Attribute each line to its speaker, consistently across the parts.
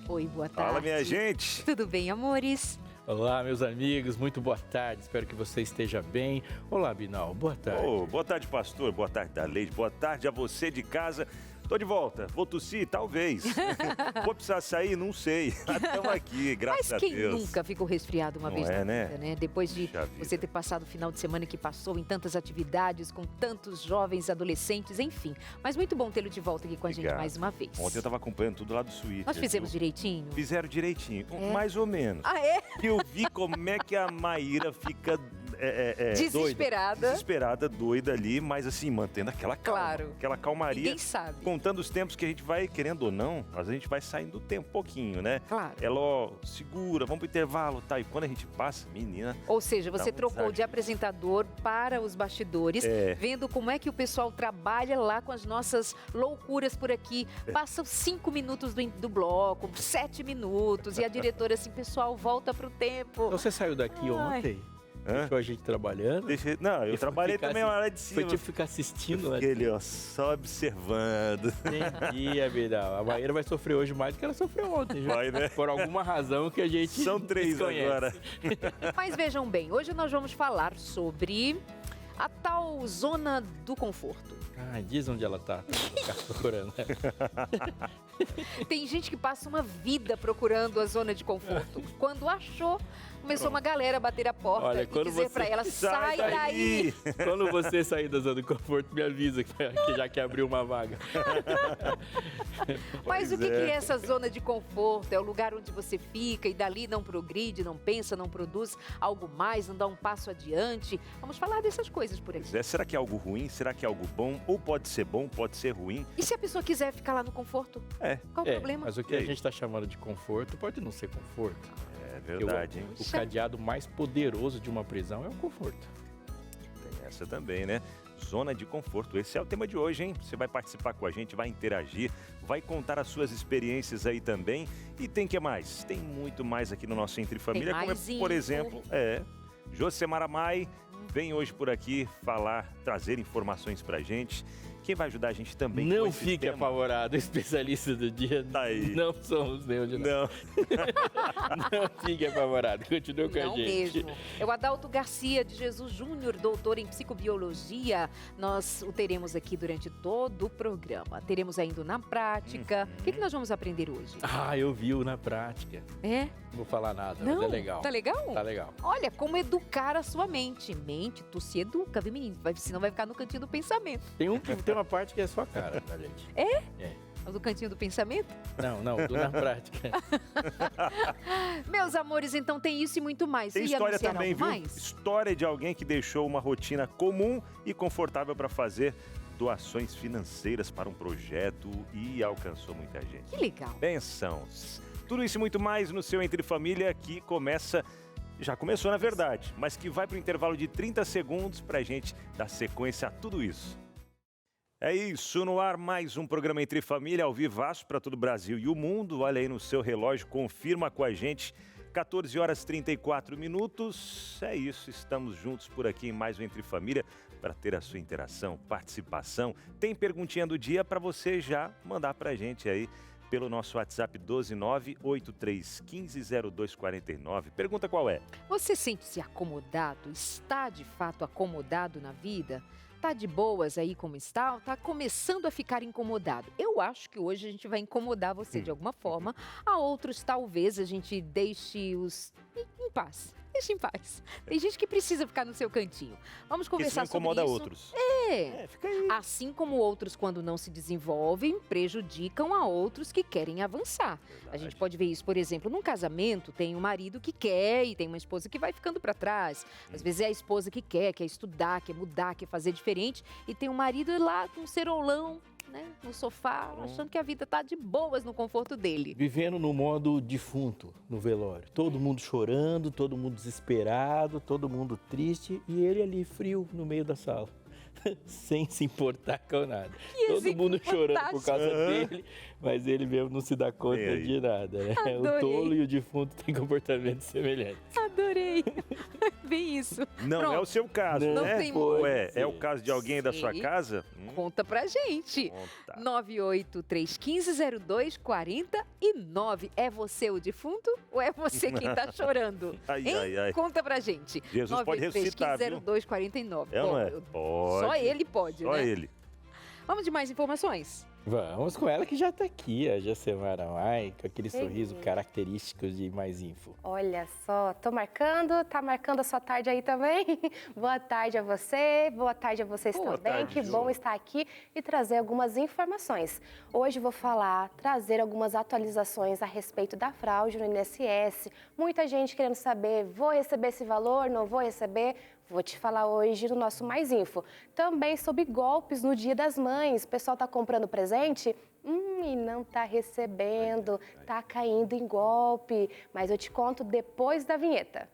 Speaker 1: Oi, boa tarde.
Speaker 2: Fala, minha gente.
Speaker 1: Tudo bem, amores?
Speaker 3: Olá, meus amigos, muito boa tarde, espero que você esteja bem. Olá, Binal, boa tarde.
Speaker 2: Boa tarde, pastor, boa tarde, Darleide, boa tarde a você de casa. Tô de volta, vou tossir? Talvez. Vou precisar sair? Não sei. Estamos aqui, graças a Deus.
Speaker 1: Mas quem nunca ficou resfriado uma vez na vida, né? Depois de você ter passado o final de semana que passou em tantas atividades, com tantos jovens, adolescentes, enfim. Mas muito bom tê-lo de volta aqui com a gente mais uma vez.
Speaker 2: Ontem eu estava acompanhando tudo lá do Suíte.
Speaker 1: Nós fizemos direitinho?
Speaker 2: Fizeram direitinho, mais ou menos.
Speaker 1: Ah, é?
Speaker 2: Eu vi como é que a Maíra fica...
Speaker 1: Desesperada,
Speaker 2: doida ali, mas assim, mantendo aquela calma, aquela calmaria.
Speaker 1: Ninguém sabe.
Speaker 2: Contando os tempos que a gente vai, querendo ou não, mas a gente vai saindo do tempo um pouquinho, né?
Speaker 1: Claro.
Speaker 2: Ela, segura, vamos pro intervalo, tá? E quando a gente passa, menina...
Speaker 1: Ou seja, você trocou de apresentador para os bastidores, vendo como é que o pessoal trabalha lá com as nossas loucuras por aqui. Passam 5 minutos do bloco, 7 minutos, e a diretora assim, pessoal, volta pro tempo.
Speaker 3: Você saiu daqui ontem? Deixou a gente trabalhando?
Speaker 2: Não, eu trabalhei também na área de cima.
Speaker 3: Foi tipo ficar assistindo lá.
Speaker 2: Ele, só observando.
Speaker 3: Entendi, Abidal. A Maíra vai sofrer hoje mais do que ela sofreu ontem. Já.
Speaker 2: Vai, né?
Speaker 3: Por alguma razão que a gente
Speaker 2: São 3
Speaker 3: desconhece.
Speaker 2: agora.
Speaker 1: Mas vejam bem, hoje nós vamos falar sobre a tal zona do conforto.
Speaker 3: Diz onde ela tá procurando.
Speaker 1: Tem gente que passa uma vida procurando a zona de conforto. Quando achou, começou uma galera a bater a porta e dizer pra ela, sai daí!
Speaker 3: Quando você sair da zona de conforto, me avisa que já que abriu uma vaga.
Speaker 1: Mas o que é essa zona de conforto? É o lugar onde você fica e dali não progride, não pensa, não produz algo mais, não dá um passo adiante. Vamos falar dessas coisas por aqui.
Speaker 2: Será que é algo ruim? Será que é algo bom? Ou pode ser bom, pode ser ruim?
Speaker 1: E se a pessoa quiser ficar lá no conforto? Qual o problema?
Speaker 3: Mas o que a gente está chamando de conforto pode não ser conforto.
Speaker 2: É verdade, hein?
Speaker 3: O cadeado mais poderoso de uma prisão é o conforto.
Speaker 2: Tem essa também, né? Zona de conforto. Esse é o tema de hoje, hein? Você vai participar com a gente, vai interagir, vai contar as suas experiências aí também. E tem que mais? Tem muito mais aqui no nosso Entre Família, como por exemplo, Josemara Mai vem hoje por aqui trazer informações pra gente. Quem vai ajudar a gente também
Speaker 3: não fique apavorado, especialista do dia não somos neutros.
Speaker 2: Não.
Speaker 3: Não fique apavorado, continua com a gente.
Speaker 1: Mesmo. É o Adalto Garcia de Jesus Júnior, doutor em psicobiologia. Nós o teremos aqui durante todo o programa. Teremos ainda na prática. O que nós vamos aprender hoje?
Speaker 3: Eu vi na prática. Não vou falar nada, mas é legal.
Speaker 1: Tá legal?
Speaker 3: Tá legal.
Speaker 1: Olha, como educar a sua mente. Mente, tu se educa, viu, menino? Senão vai ficar no cantinho do pensamento.
Speaker 3: Tem uma parte que é a sua cara, tá, gente?
Speaker 1: É? Do cantinho do pensamento?
Speaker 3: Não, na prática.
Speaker 1: Meus amores, então tem isso e muito mais.
Speaker 2: Tem história também, viu? História de alguém que deixou uma rotina comum e confortável para fazer doações financeiras para um projeto e alcançou muita gente.
Speaker 1: Que legal.
Speaker 2: Bênçãos. Tudo isso e muito mais no seu Entre Família, que já começou na verdade, mas que vai para o intervalo de 30 segundos para a gente dar sequência a tudo isso. É isso, no ar mais um programa Entre Família, ao vivaço para todo o Brasil e o mundo. Olha aí no seu relógio, confirma com a gente, 14 horas 34 minutos. É isso, estamos juntos por aqui em mais um Entre Família para ter a sua interação, participação. Tem perguntinha do dia para você já mandar para a gente aí pelo nosso WhatsApp 12983150249. Pergunta qual é?
Speaker 1: Você sente-se acomodado? Está de fato acomodado na vida? Tá de boas aí como está ou tá começando a ficar incomodado? Eu acho que hoje a gente vai incomodar você de alguma forma. A outros talvez a gente deixe-os em paz. Deixe em paz. Tem gente que precisa ficar no seu cantinho. Vamos conversar sobre isso.
Speaker 2: Incomoda outros.
Speaker 1: Fica aí. Assim como outros, quando não se desenvolvem, prejudicam a outros que querem avançar. Verdade. A gente pode ver isso, por exemplo, num casamento, tem um marido que quer e tem uma esposa que vai ficando para trás. Às vezes é a esposa que quer estudar, quer mudar, quer fazer diferente. E tem um marido lá com um cerolão, né, no sofá, achando que a vida tá de boas no conforto dele.
Speaker 3: Vivendo no modo defunto, no velório. Todo mundo chorando, todo mundo desesperado, todo mundo triste e ele ali frio no meio da sala. Sem se importar com nada. Todo mundo chorando por causa dele, Mas ele mesmo não se dá conta de nada, né?
Speaker 1: Adorei.
Speaker 3: O tolo e o defunto têm comportamentos semelhantes.
Speaker 1: Adorei. Bem isso.
Speaker 2: Não
Speaker 1: Pronto.
Speaker 2: é o seu caso,
Speaker 1: Não
Speaker 2: né?
Speaker 1: tem
Speaker 2: Ué,
Speaker 3: muito.
Speaker 2: é o caso de alguém da sua
Speaker 1: Sei.
Speaker 2: casa?
Speaker 1: Conta pra gente.
Speaker 2: Conta.
Speaker 1: 983150249. É você o defunto ou é você quem tá chorando?
Speaker 2: Ai,
Speaker 1: Hein?
Speaker 2: ai, ai.
Speaker 1: Conta pra gente.
Speaker 2: Jesus pode ressuscitar, viu?
Speaker 1: 983150249.
Speaker 2: É ou não é?
Speaker 1: Bom,
Speaker 2: Pode.
Speaker 1: Só ele pode,
Speaker 2: Só
Speaker 1: né?
Speaker 2: ele.
Speaker 1: Vamos de mais informações?
Speaker 3: Vamos com ela que já tá aqui, a Jacemar Amai, com aquele sorriso característico de Mais Info.
Speaker 4: Olha só, tá marcando a sua tarde aí também? Boa tarde a você, boa tarde a vocês
Speaker 2: Boa
Speaker 4: também.
Speaker 2: tarde,
Speaker 4: Que
Speaker 2: Ju.
Speaker 4: bom estar aqui e trazer algumas informações. Hoje vou trazer algumas atualizações a respeito da fraude no INSS. Muita gente querendo saber, vou receber esse valor, não vou receber? Vou te falar hoje do nosso Mais Info. Também sobre golpes no Dia das Mães. O pessoal tá comprando presente e não tá recebendo, tá caindo em golpe. Mas eu te conto depois da vinheta.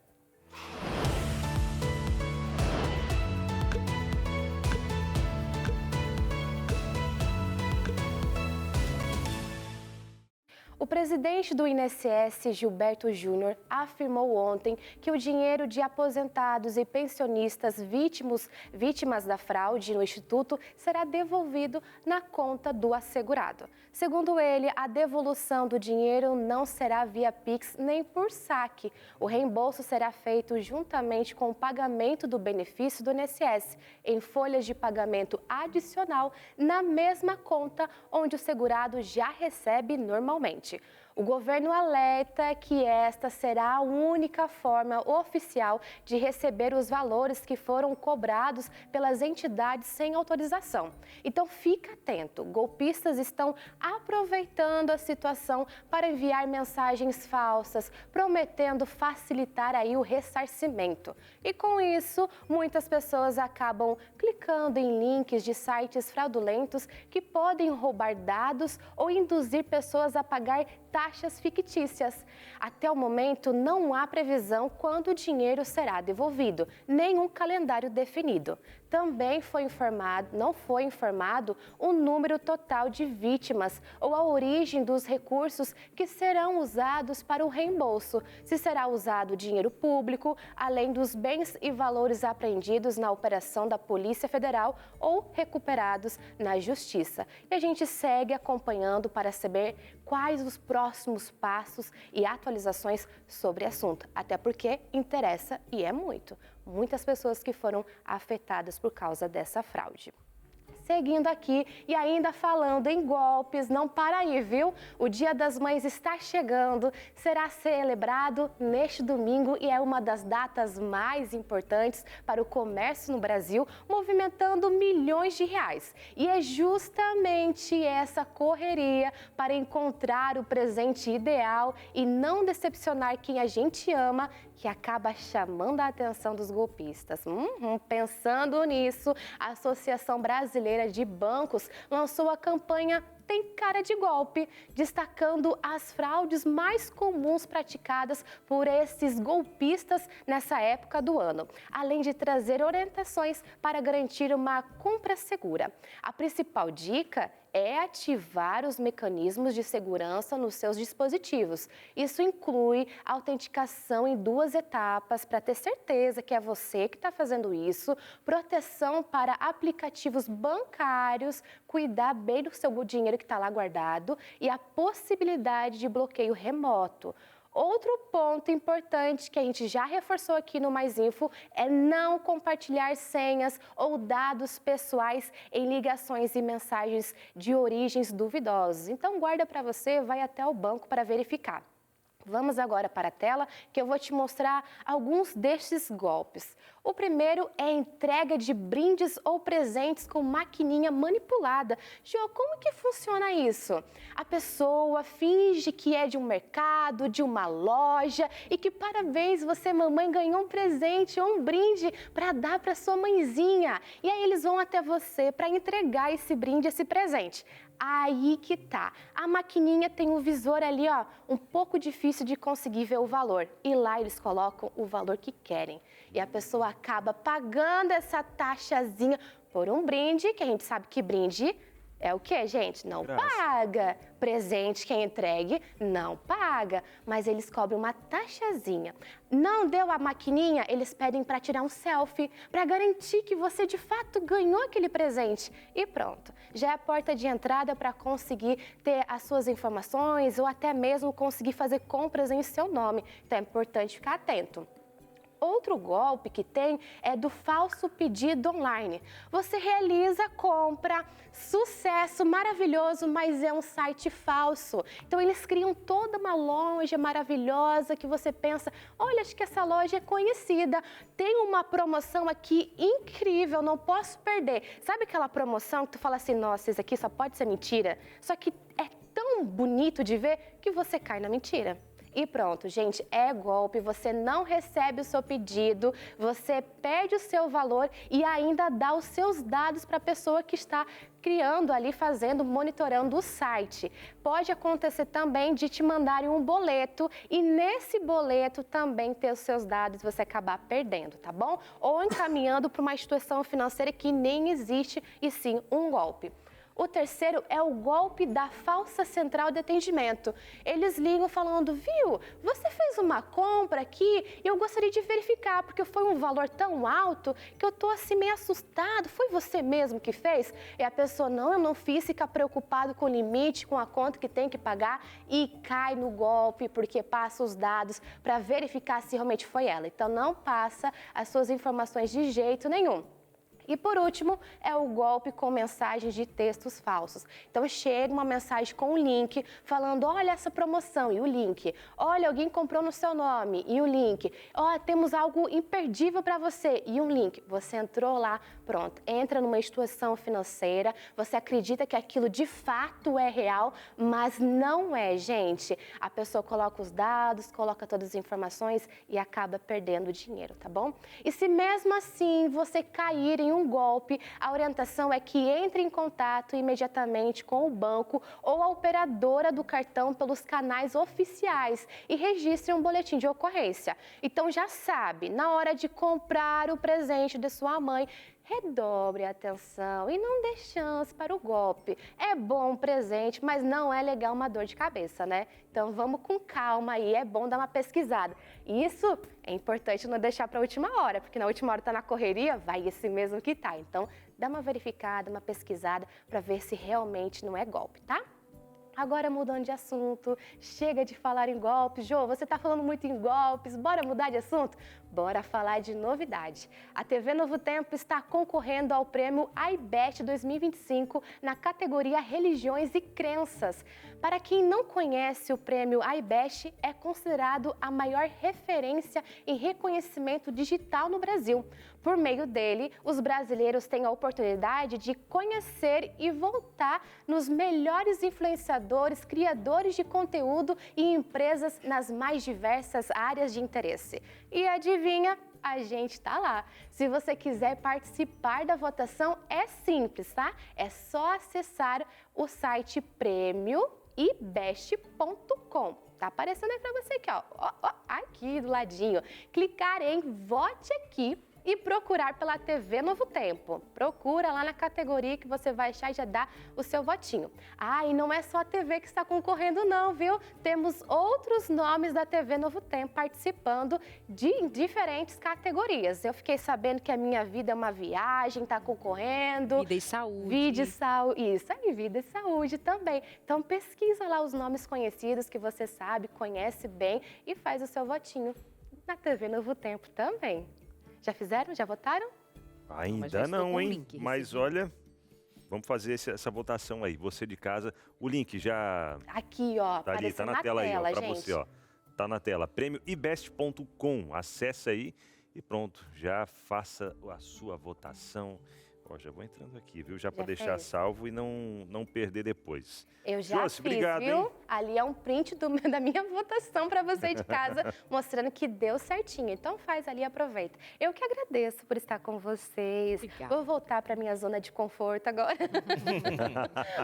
Speaker 4: O presidente do INSS, Gilberto Júnior, afirmou ontem que o dinheiro de aposentados e pensionistas vítimas da fraude no Instituto será devolvido na conta do assegurado. Segundo ele, a devolução do dinheiro não será via Pix nem por saque. O reembolso será feito juntamente com o pagamento do benefício do INSS em folhas de pagamento adicional na mesma conta onde o segurado já recebe normalmente. O governo alerta que esta será a única forma oficial de receber os valores que foram cobrados pelas entidades sem autorização. Então fica atento, golpistas estão aproveitando a situação para enviar mensagens falsas, prometendo facilitar aí o ressarcimento. E com isso, muitas pessoas acabam clicando em links de sites fraudulentos que podem roubar dados ou induzir pessoas a pagar taxas fictícias. Até o momento, não há previsão quando o dinheiro será devolvido, nem um calendário definido. Também não foi informado o número total de vítimas ou a origem dos recursos que serão usados para o reembolso, se será usado dinheiro público, além dos bens e valores apreendidos na operação da Polícia Federal ou recuperados na Justiça. E a gente segue acompanhando para saber quais os próximos passos e atualizações sobre o assunto, até porque interessa e é muitas pessoas que foram afetadas por causa dessa fraude. Seguindo aqui e ainda falando em golpes, não para aí, viu? O Dia das Mães está chegando, será celebrado neste domingo e é uma das datas mais importantes para o comércio no Brasil, movimentando milhões de reais. E é justamente essa correria para encontrar o presente ideal e não decepcionar quem a gente ama que acaba chamando a atenção dos golpistas. Pensando nisso, a Associação Brasileira de Bancos lançou a campanha Tem Cara de Golpe, destacando as fraudes mais comuns praticadas por esses golpistas nessa época do ano, além de trazer orientações para garantir uma compra segura. A principal dica é ativar os mecanismos de segurança nos seus dispositivos. Isso inclui autenticação em 2 etapas para ter certeza que é você que está fazendo isso, proteção para aplicativos bancários, cuidar bem do seu dinheiro que está lá guardado e a possibilidade de bloqueio remoto. Outro ponto importante que a gente já reforçou aqui no Mais Info é não compartilhar senhas ou dados pessoais em ligações e mensagens de origens duvidosas. Então guarda para você, vai até o banco para verificar. Vamos agora para a tela que eu vou te mostrar alguns destes golpes. O primeiro é a entrega de brindes ou presentes com maquininha manipulada. Jô, como que funciona isso? A pessoa finge que é de um mercado, de uma loja e que parabéns, você mamãe ganhou um presente ou um brinde para dar para sua mãezinha. E aí eles vão até você para entregar esse brinde, esse presente. Aí que tá. A maquininha tem um visor ali, ó, um pouco difícil de conseguir ver o valor. E lá eles colocam o valor que querem. E a pessoa acaba pagando essa taxazinha por um brinde, que a gente sabe que brinde É o quê, gente? Não
Speaker 2: Graça.
Speaker 4: paga. Presente, quem entregue, não paga. Mas eles cobram uma taxazinha. Não deu a maquininha, eles pedem para tirar um selfie, para garantir que você de fato ganhou aquele presente. E pronto, já é a porta de entrada para conseguir ter as suas informações ou até mesmo conseguir fazer compras em seu nome. Então é importante ficar atento. Outro golpe que tem é do falso pedido online. Você realiza a compra, sucesso maravilhoso, mas é um site falso. Então eles criam toda uma loja maravilhosa que você pensa, olha, acho que essa loja é conhecida, tem uma promoção aqui incrível, não posso perder. Sabe aquela promoção que tu fala assim, nossa, isso aqui só pode ser mentira? Só que é tão bonito de ver que você cai na mentira. E pronto, gente, é golpe, você não recebe o seu pedido, você perde o seu valor e ainda dá os seus dados para a pessoa que está criando ali, monitorando o site. Pode acontecer também de te mandarem um boleto e nesse boleto também ter os seus dados e você acabar perdendo, tá bom? Ou encaminhando para uma instituição financeira que nem existe e sim um golpe. O terceiro é o golpe da falsa central de atendimento. Eles ligam falando, viu, você fez uma compra aqui e eu gostaria de verificar, porque foi um valor tão alto que eu tô assim meio assustado. Foi você mesmo que fez? E a pessoa, não, eu não fiz, fica preocupado com o limite, com a conta que tem que pagar e cai no golpe, porque passa os dados para verificar se realmente foi ela. Então não passa as suas informações de jeito nenhum. E por último, é o golpe com mensagens de textos falsos. Então chega uma mensagem com um link falando, olha essa promoção e o link. Olha, alguém comprou no seu nome e o link. Ó, temos algo imperdível para você e um link. Você entrou lá, pronto, entra numa instituição financeira, você acredita que aquilo de fato é real, mas não é, gente. A pessoa coloca os dados, coloca todas as informações e acaba perdendo dinheiro, tá bom? E se mesmo assim você cair em um golpe, a orientação é que entre em contato imediatamente com o banco ou a operadora do cartão pelos canais oficiais e registre um boletim de ocorrência. Então já sabe, na hora de comprar o presente de sua mãe, redobre a atenção e não dê chance para o golpe. É bom um presente, mas não é legal uma dor de cabeça, né? Então vamos com calma aí, é bom dar uma pesquisada. Isso é importante não deixar para a última hora, porque na última hora tá na correria, vai esse mesmo que tá. Então dá uma verificada, uma pesquisada para ver se realmente não é golpe, tá? Agora mudando de assunto, chega de falar em golpes. Jô, você está falando muito em golpes, bora mudar de assunto? Bora falar de novidade. A TV Novo Tempo está concorrendo ao prêmio iBest 2025 na categoria Religiões e Crenças. Para quem não conhece, o prêmio iBest é considerado a maior referência em reconhecimento digital no Brasil. Por meio dele, os brasileiros têm a oportunidade de conhecer e voltar nos melhores influenciadores, criadores de conteúdo e empresas nas mais diversas áreas de interesse. E adivinha? A gente tá lá. Se você quiser participar da votação, é simples, tá? É só acessar o site premioibest.com. Tá aparecendo aí pra você aqui, ó. Aqui do ladinho. Clicar em Vote Aqui e procurar pela TV Novo Tempo. Procura lá na categoria que você vai achar e já dá o seu votinho. Ah, e não é só a TV que está concorrendo não, viu? Temos outros nomes da TV Novo Tempo participando de diferentes categorias. Eu fiquei sabendo que a Minha Vida é uma Viagem está concorrendo.
Speaker 1: Vida e Saúde.
Speaker 4: Vida e Saúde. Isso aí, Vida e Saúde também. Então pesquisa lá os nomes conhecidos que você sabe, conhece bem e faz o seu votinho na TV Novo Tempo também. Já fizeram? Já votaram?
Speaker 2: Ainda não, hein? Mas olha, vamos fazer essa votação aí. Você de casa, o link já...
Speaker 4: Aqui, ó.
Speaker 2: Tá ali, tá na tela aí, ó, pra você, ó. Tá na tela, premioibest.com. Acessa aí e pronto, já faça a sua votação. Ó, já vou entrando aqui, viu? Já para deixar salvo e não perder depois.
Speaker 4: Eu já fiz, obrigado, viu? Hein? Ali é um print da minha votação para você de casa, mostrando que deu certinho. Então faz ali e aproveita. Eu que agradeço por estar com vocês. Obrigada. Vou voltar para minha zona de conforto agora.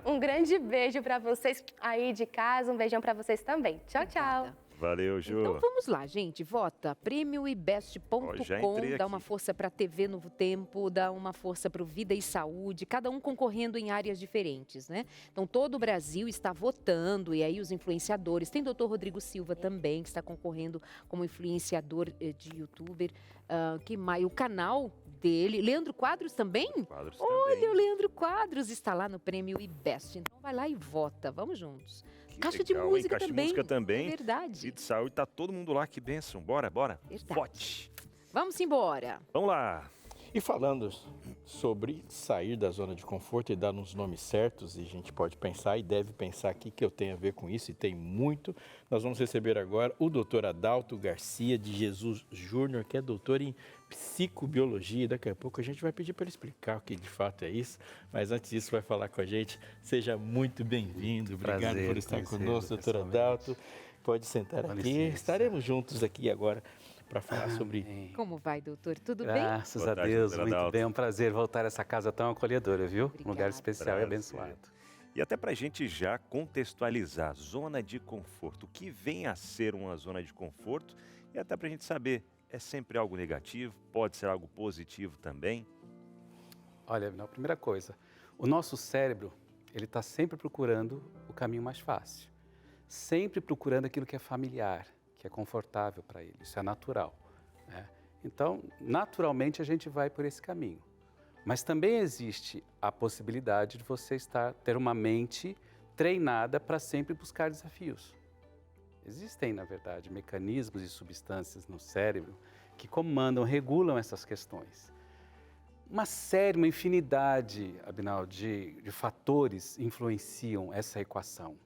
Speaker 4: Um grande beijo para vocês aí de casa, um beijão para vocês também. Tchau, tchau.
Speaker 2: Valeu, Ju.
Speaker 1: Então vamos lá, gente, vota
Speaker 2: Ó, já
Speaker 1: prêmioibest.com,
Speaker 2: entrei
Speaker 1: dá
Speaker 2: aqui.
Speaker 1: uma força para a TV Novo Tempo, dá uma força para o Vida e Saúde, cada um concorrendo em áreas diferentes, né? Então todo o Brasil está votando, e aí os influenciadores, tem Dr. Rodrigo Silva também, que está concorrendo como influenciador de youtuber, que mais? O canal dele, Leandro Quadros também?
Speaker 2: Quadros
Speaker 1: Olha, o
Speaker 2: também.
Speaker 1: Leandro Quadros está lá no Prêmio IBEST, então vai lá e vota, vamos juntos.
Speaker 2: Que
Speaker 1: Caixa
Speaker 2: legal,
Speaker 1: de
Speaker 2: hein?
Speaker 1: música
Speaker 2: Caixa de
Speaker 1: também.
Speaker 2: música também.
Speaker 1: É verdade.
Speaker 2: Vida e Saúde, tá todo mundo lá, que bênção. Bora.
Speaker 1: Verdade.
Speaker 2: Vote.
Speaker 1: Vamos embora.
Speaker 2: Vamos lá.
Speaker 3: E falando sobre sair da zona de conforto e dar uns nomes certos, e a gente pode pensar e deve pensar aqui que eu tenho a ver com isso, e tem muito. Nós vamos receber agora o doutor Adalto Garcia de Jesus Júnior, que é doutor em psicobiologia. Daqui a pouco a gente vai pedir para ele explicar o que de fato é isso, mas antes disso vai falar com a gente. Seja muito bem-vindo. Obrigado
Speaker 5: Prazer
Speaker 3: por estar
Speaker 5: conhecê-lo
Speaker 3: conosco, doutor
Speaker 5: pessoalmente.
Speaker 3: Adalto. Pode sentar
Speaker 5: Com
Speaker 3: aqui.
Speaker 5: licença.
Speaker 3: Estaremos juntos aqui agora para falar sobre
Speaker 5: Amém.
Speaker 1: Como vai, doutor? Tudo bem?
Speaker 5: Graças
Speaker 2: Boa
Speaker 5: a
Speaker 2: tarde,
Speaker 5: Deus,
Speaker 2: doutor
Speaker 5: muito
Speaker 2: Adalto.
Speaker 5: bem. É um prazer voltar a essa casa tão acolhedora, viu? Um lugar
Speaker 1: Obrigada.
Speaker 5: especial e
Speaker 2: Prazer.
Speaker 5: abençoado.
Speaker 2: E até para a gente já contextualizar, zona de conforto. O que vem a ser uma zona de conforto? E até para a gente saber, é sempre algo negativo? Pode ser algo positivo também?
Speaker 5: Olha, a primeira coisa, o nosso cérebro, ele está sempre procurando o caminho mais fácil. Sempre procurando aquilo que é familiar, que é confortável para ele. Isso é natural, né? Então, naturalmente, a gente vai por esse caminho. Mas também existe a possibilidade de você ter uma mente treinada para sempre buscar desafios. Existem, na verdade, mecanismos e substâncias no cérebro que comandam, regulam essas questões. Uma infinidade, Abinal, de fatores influenciam essa equação.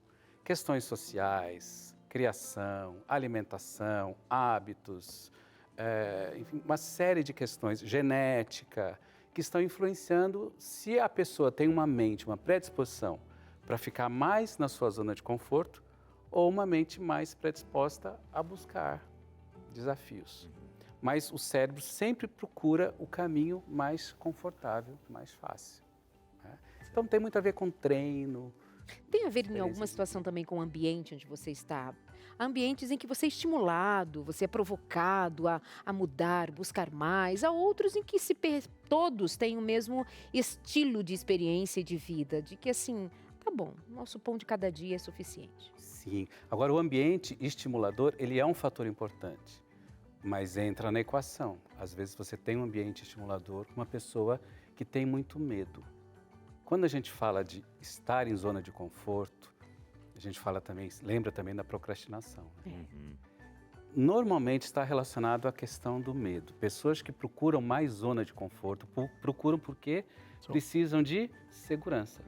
Speaker 5: Questões sociais, criação, alimentação, hábitos, enfim, uma série de questões, genética, que estão influenciando se a pessoa tem uma mente, uma predisposição para ficar mais na sua zona de conforto ou uma mente mais predisposta a buscar desafios. Mas o cérebro sempre procura o caminho mais confortável, mais fácil, né? Então tem muito a ver com treino.
Speaker 1: Tem a ver em
Speaker 5: Diferença
Speaker 1: alguma
Speaker 5: de-
Speaker 1: situação também com o ambiente onde você está? Há ambientes em que você é estimulado, você é provocado a mudar, buscar mais. Há outros em que todos têm o mesmo estilo de experiência e de vida, de que assim, tá bom, nosso pão de cada dia é suficiente.
Speaker 5: Sim. Agora, o ambiente estimulador, ele é um fator importante, mas entra na equação. Às vezes você tem um ambiente estimulador com uma pessoa que tem muito medo. Quando a gente fala de estar em zona de conforto, a gente lembra também da procrastinação, né? Normalmente está relacionado à questão do medo. Pessoas que procuram mais zona de conforto, procuram porque precisam de segurança.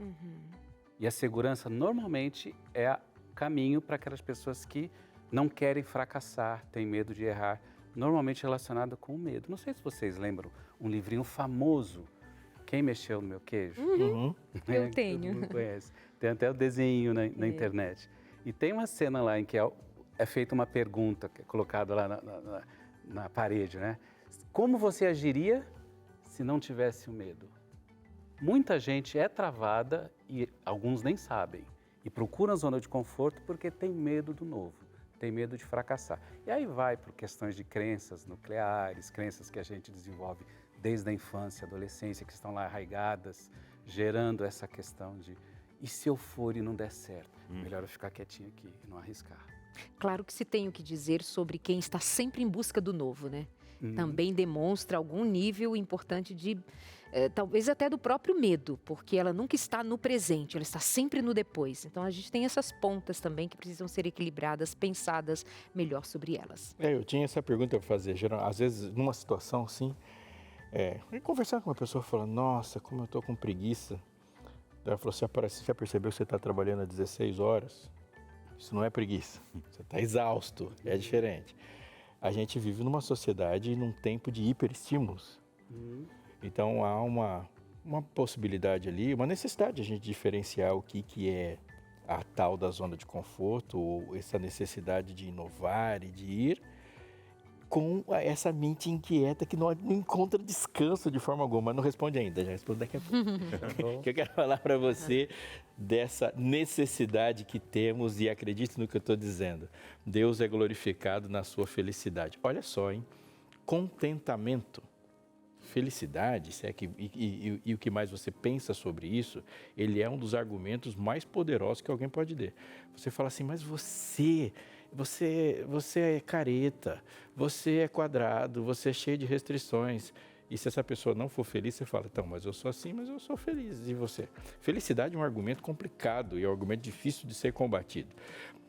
Speaker 5: E a segurança normalmente é o caminho para aquelas pessoas que não querem fracassar, têm medo de errar, normalmente relacionado com o medo. Não sei se vocês lembram um livrinho famoso, Quem Mexeu no Meu Queijo?
Speaker 3: Uhum.
Speaker 1: Eu tenho.
Speaker 5: Todo mundo conhece. Tem até o desenho na internet. E tem uma cena lá em que é feita uma pergunta, que é colocada lá na parede, né? Como você agiria se não tivesse o medo? Muita gente é travada e alguns nem sabem. E procuram a zona de conforto porque tem medo do novo, tem medo de fracassar. E aí vai por questões de crenças nucleares, crenças que a gente desenvolve desde a infância, adolescência, que estão lá arraigadas, gerando essa questão de e se eu for e não der certo? Melhor eu ficar quietinho aqui e não arriscar.
Speaker 1: Claro que se tem o que dizer sobre quem está sempre em busca do novo, né? Também demonstra algum nível importante de, talvez até do próprio medo, porque ela nunca está no presente, ela está sempre no depois. Então a gente tem essas pontas também que precisam ser equilibradas, pensadas melhor sobre elas.
Speaker 3: Eu tinha essa pergunta para fazer. Às vezes, numa situação assim, conversar com uma pessoa falando, nossa, como eu estou com preguiça. Ela falou assim, você já percebeu que você está trabalhando há 16 horas? Isso não é preguiça, você está exausto, é diferente. A gente vive numa sociedade e num tempo de hiperestímulos. Então há uma possibilidade ali, uma necessidade de a gente diferenciar o que é a tal da zona de conforto, ou essa necessidade de inovar e de ir com essa mente inquieta que não encontra descanso de forma alguma. Não responde ainda, já respondo daqui a pouco. Que eu quero falar para você dessa necessidade que temos, e acredite no que eu estou dizendo. Deus é glorificado na sua felicidade. Olha só, hein? Contentamento, felicidade, e o que mais você pensa sobre isso, ele é um dos argumentos mais poderosos que alguém pode ter. Você fala assim, mas você é careta, você é quadrado, você é cheio de restrições. E se essa pessoa não for feliz, você fala, então, mas eu sou assim, mas eu sou feliz. E você? Felicidade é um argumento complicado e é um argumento difícil de ser combatido.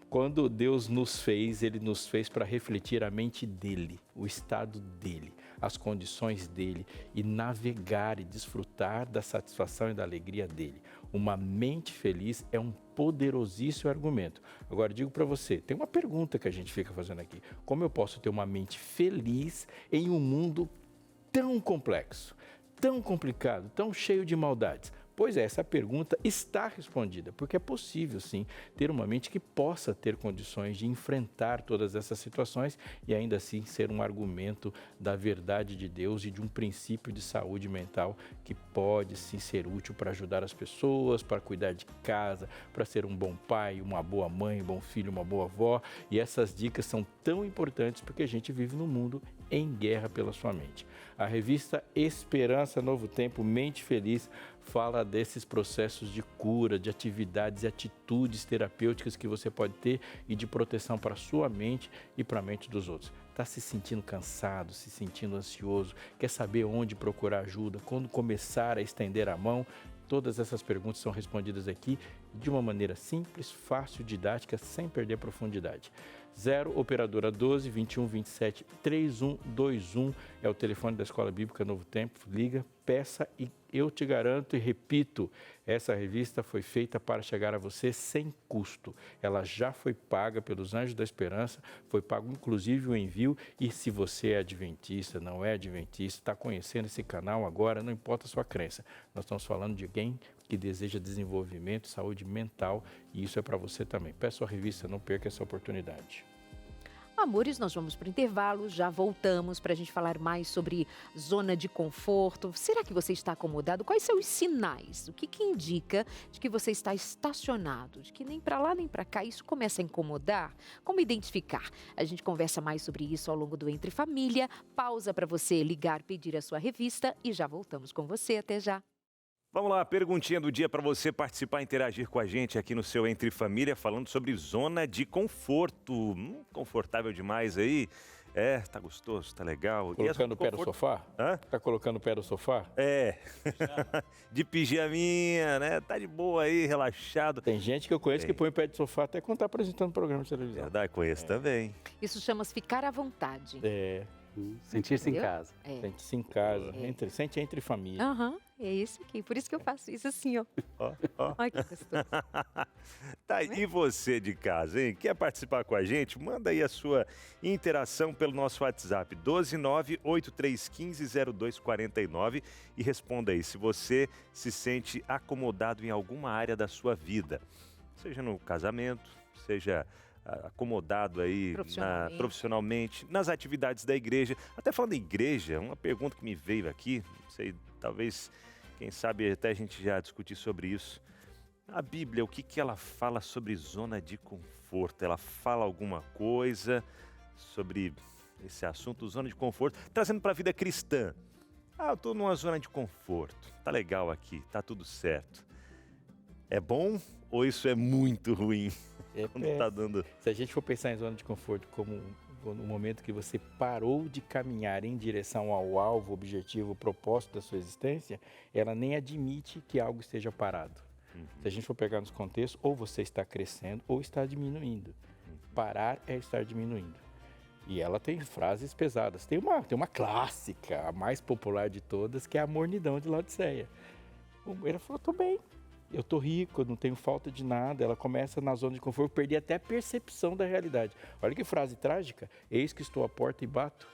Speaker 3: Quando Deus nos fez, Ele nos fez para refletir a mente dEle, o estado dEle, as condições dEle e navegar e desfrutar da satisfação e da alegria dEle. Uma mente feliz é um poderosíssimo argumento. Agora, digo para você, tem uma pergunta que a gente fica fazendo aqui. Como eu posso ter uma mente feliz em um mundo tão complexo, tão complicado, tão cheio de maldades? Pois é, essa pergunta está respondida, porque é possível, sim, ter uma mente que possa ter condições de enfrentar todas essas situações e ainda assim ser um argumento da verdade de Deus e de um princípio de saúde mental que pode sim ser útil para ajudar as pessoas, para cuidar de casa, para ser um bom pai, uma boa mãe, um bom filho, uma boa avó. E essas dicas são tão importantes porque a gente vive num mundo em guerra pela sua mente. A revista Esperança Novo Tempo, Mente Feliz, fala desses processos de cura, de atividades e atitudes terapêuticas que você pode ter e de proteção para a sua mente e para a mente dos outros. Está se sentindo cansado, se sentindo ansioso, quer saber onde procurar ajuda, quando começar a estender a mão? Todas essas perguntas são respondidas aqui de uma maneira simples, fácil, didática, sem perder profundidade. 0 operadora 12 21 27 3121 é o telefone da Escola Bíblica Novo Tempo. Liga, peça e eu te garanto e repito, essa revista foi feita para chegar a você sem custo. Ela já foi paga pelos Anjos da Esperança, foi pago inclusive o envio. E se você é adventista, não é adventista, está conhecendo esse canal agora, não importa a sua crença. Nós estamos falando de alguém que deseja desenvolvimento, saúde mental, e isso é para você também. Peça a revista, não perca essa oportunidade.
Speaker 1: Amores, nós vamos para o intervalo, já voltamos para a gente falar mais sobre zona de conforto. Será que você está acomodado? Quais são os sinais? O que indica de que você está estacionado? De que nem para lá nem para cá isso começa a incomodar? Como identificar? A gente conversa mais sobre isso ao longo do Entre Família. Pausa para você ligar, pedir a sua revista e já voltamos com você. Até já.
Speaker 2: Vamos lá, perguntinha do dia para você participar, interagir com a gente aqui no seu Entre Família, falando sobre zona de conforto. Confortável demais aí. É, tá gostoso, tá legal.
Speaker 3: Colocando o pé no sofá?
Speaker 2: Hã?
Speaker 3: Tá colocando o pé no sofá?
Speaker 2: É, de pijaminha, né? Tá de boa aí, relaxado.
Speaker 3: Tem gente que eu conheço que põe o pé de sofá até quando tá apresentando programa de televisão.
Speaker 2: Verdade, conheço também.
Speaker 1: Isso chama-se ficar à vontade.
Speaker 5: Sentir-se em
Speaker 1: Entendeu?
Speaker 5: casa.
Speaker 3: Sente-se em casa, sente entre família.
Speaker 1: É isso aqui. Por isso que eu faço isso assim, ó.
Speaker 2: Ó.
Speaker 1: Ai, que gostoso.
Speaker 2: Tá, e você de casa, hein? Quer participar com a gente? Manda aí a sua interação pelo nosso WhatsApp, 12983150249 e responda aí se você se sente acomodado em alguma área da sua vida, seja no casamento, seja acomodado aí profissionalmente, nas atividades da igreja. Até falando em igreja, uma pergunta que me veio aqui, não sei, talvez, quem sabe até a gente já discutir sobre isso. A Bíblia, o que ela fala sobre zona de conforto? Ela fala alguma coisa sobre esse assunto, zona de conforto, trazendo para a vida cristã. Eu estou numa zona de conforto, tá legal aqui, tá tudo certo. É bom ou isso é muito ruim? Tá dando...
Speaker 3: Se a gente for pensar em zona de conforto como no momento que você parou de caminhar em direção ao alvo, objetivo, propósito da sua existência, ela nem admite que algo esteja parado. Se a gente for pegar nos contextos, ou você está crescendo ou está diminuindo. Parar é estar diminuindo. E ela tem frases pesadas. Tem uma clássica, a mais popular de todas, que é a mornidão de Laodiceia. Ela falou, estou bem, eu estou rico, eu não tenho falta de nada. Ela começa na zona de conforto, perder até a percepção da realidade. Olha que frase trágica, eis que estou à porta e bato.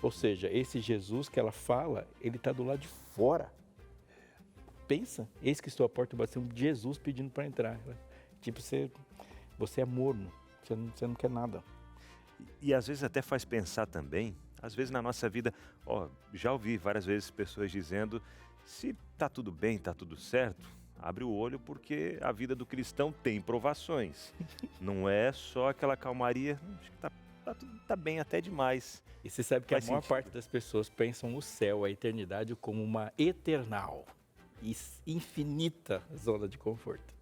Speaker 3: Ou seja, esse Jesus que ela fala, ele está do lado de fora. Pensa, eis que estou à porta e bato, um Jesus pedindo para entrar. Tipo, você é morno, você não quer nada.
Speaker 2: E às vezes até faz pensar também, Às vezes na nossa vida, já ouvi várias vezes pessoas dizendo, se tá tudo bem, tá tudo certo, abre o olho porque a vida do cristão tem provações. Não é só aquela calmaria, acho que tá bem até demais.
Speaker 3: E você sabe que
Speaker 2: Faz
Speaker 3: a maior
Speaker 2: sentido.
Speaker 3: parte das pessoas pensam o céu, a eternidade, como uma eternal e infinita zona de conforto.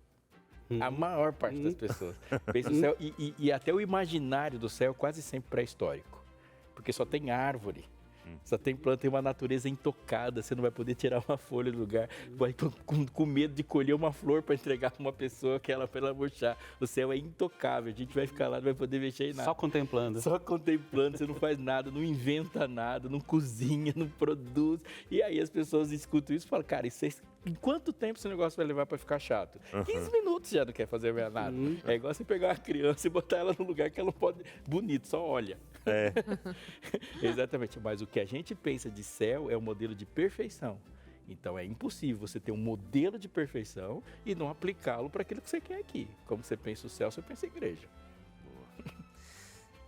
Speaker 3: A maior parte das pessoas pensa o céu e até o imaginário do céu quase sempre pré-histórico. Porque só tem árvore, só tem planta, tem uma natureza intocada, você não vai poder tirar uma folha do lugar, vai com medo de colher uma flor para entregar para uma pessoa que ela para ela murchar. O céu é intocável, a gente vai ficar lá, não vai poder mexer em nada.
Speaker 5: Só contemplando.
Speaker 3: Só contemplando, você não faz nada, não inventa nada, não cozinha, não produz. E aí as pessoas escutam isso e falam, cara, em quanto tempo esse negócio vai levar para ficar chato? 15 minutos já não quer fazer mais nada. É igual você pegar uma criança e botar ela num lugar que ela não pode... Bonito, só olha. Exatamente, mas o que a gente pensa de céu é um modelo de perfeição. Então é impossível você ter um modelo de perfeição e não aplicá-lo para aquilo que você quer aqui. Como você pensa o céu, você pensa a igreja.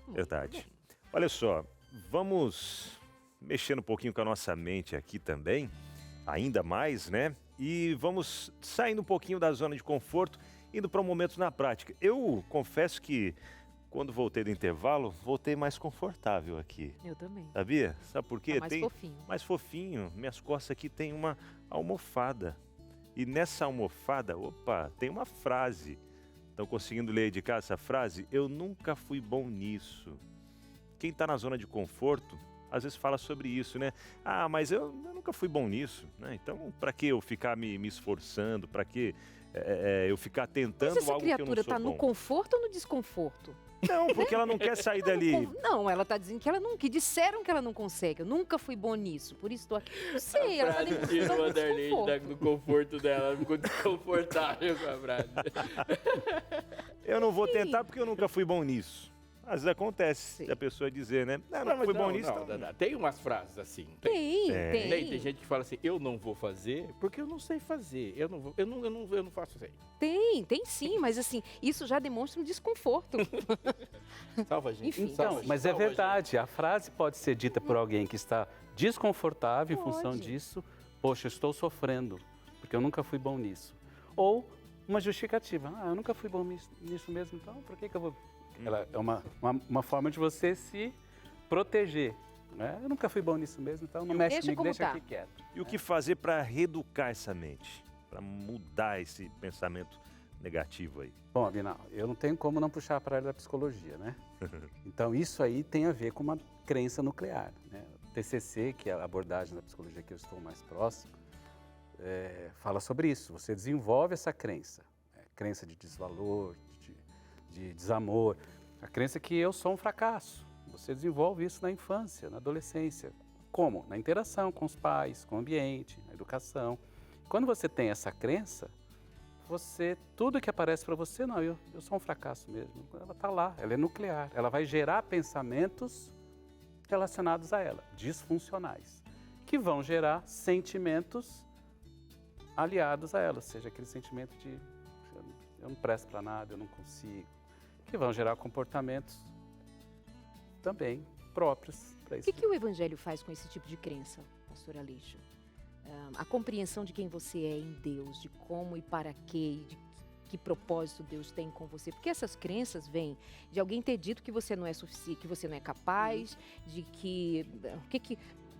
Speaker 2: Verdade. Olha só, vamos mexendo um pouquinho com a nossa mente aqui também, ainda mais, né? E vamos saindo um pouquinho da zona de conforto, indo para um momento na prática. Eu confesso que quando voltei do intervalo, voltei mais confortável aqui.
Speaker 1: Eu também.
Speaker 2: Sabia? Sabe por quê?
Speaker 1: Tá mais fofinho.
Speaker 2: Mais fofinho. Minhas costas aqui tem uma almofada. E nessa almofada, tem uma frase. Estão conseguindo ler de cá essa frase? Eu nunca fui bom nisso. Quem está na zona de conforto, às vezes fala sobre isso, né? Ah, mas eu nunca fui bom nisso, né? Então, para que eu ficar me esforçando? Para que eu ficar tentando
Speaker 1: Mas essa
Speaker 2: algo que eu não
Speaker 1: criatura
Speaker 2: sou
Speaker 1: tá no
Speaker 2: bom?
Speaker 1: conforto ou no desconforto?
Speaker 2: Não, porque ela não quer sair dali.
Speaker 1: Não, ela tá dizendo que ela não, que disseram que ela não consegue. Eu nunca fui bom nisso, por isso tô aqui. Não sei, ela tá
Speaker 3: Tirou a Darlene
Speaker 1: desconforto.
Speaker 3: do conforto dela, ela ficou desconfortável com a frase.
Speaker 2: Eu não vou tentar porque eu nunca fui bom nisso. Às vezes acontece
Speaker 1: Sim.
Speaker 2: a pessoa dizer, né? Não fui bom nisso. Então...
Speaker 3: Não. Tem umas frases assim.
Speaker 1: Tem.
Speaker 3: Tem gente que fala assim, eu não vou fazer porque eu não sei fazer. Eu não faço isso aí.
Speaker 1: Tem sim, mas assim, isso já demonstra um desconforto.
Speaker 3: Salva a gente.
Speaker 1: Enfim.
Speaker 5: Então, mas é verdade, a frase pode ser dita por alguém que está desconfortável em função
Speaker 1: Pode.
Speaker 5: disso. Poxa, eu estou sofrendo, porque eu nunca fui bom nisso. Ou uma justificativa. Ah, eu nunca fui bom nisso mesmo, então por que eu vou... Ela é uma forma de você se proteger. Né? Eu nunca fui bom nisso mesmo, então não mexe
Speaker 1: Deixa
Speaker 5: comigo,
Speaker 1: como
Speaker 5: deixa
Speaker 1: tá.
Speaker 5: aqui quieto.
Speaker 2: E o que fazer para reeducar essa mente? Para mudar esse pensamento negativo aí?
Speaker 5: Bom, Abinal, eu não tenho como não puxar para a área da psicologia, né? Então, isso aí tem a ver com uma crença nuclear. Né? O TCC, que é a abordagem da psicologia que eu estou mais próximo, fala sobre isso. Você desenvolve essa crença. Crença de desvalor, de desamor. A crença que eu sou um fracasso. Você desenvolve isso na infância, na adolescência. Como? Na interação com os pais, com o ambiente, na educação. Quando você tem essa crença, tudo que aparece para você, não, eu sou um fracasso mesmo. Ela está lá, ela é nuclear. Ela vai gerar pensamentos relacionados a ela, disfuncionais, que vão gerar sentimentos aliados a ela, seja aquele sentimento de eu não presto para nada, eu não consigo, que vão gerar comportamentos também próprios para
Speaker 1: O
Speaker 5: isso.
Speaker 1: que o Evangelho faz com esse tipo de crença, pastor Aleixo? A compreensão de quem você é em Deus, de como e para quê, de que propósito Deus tem com você. Porque essas crenças vêm de alguém ter dito que você não é suficiente, que você não é capaz, de que...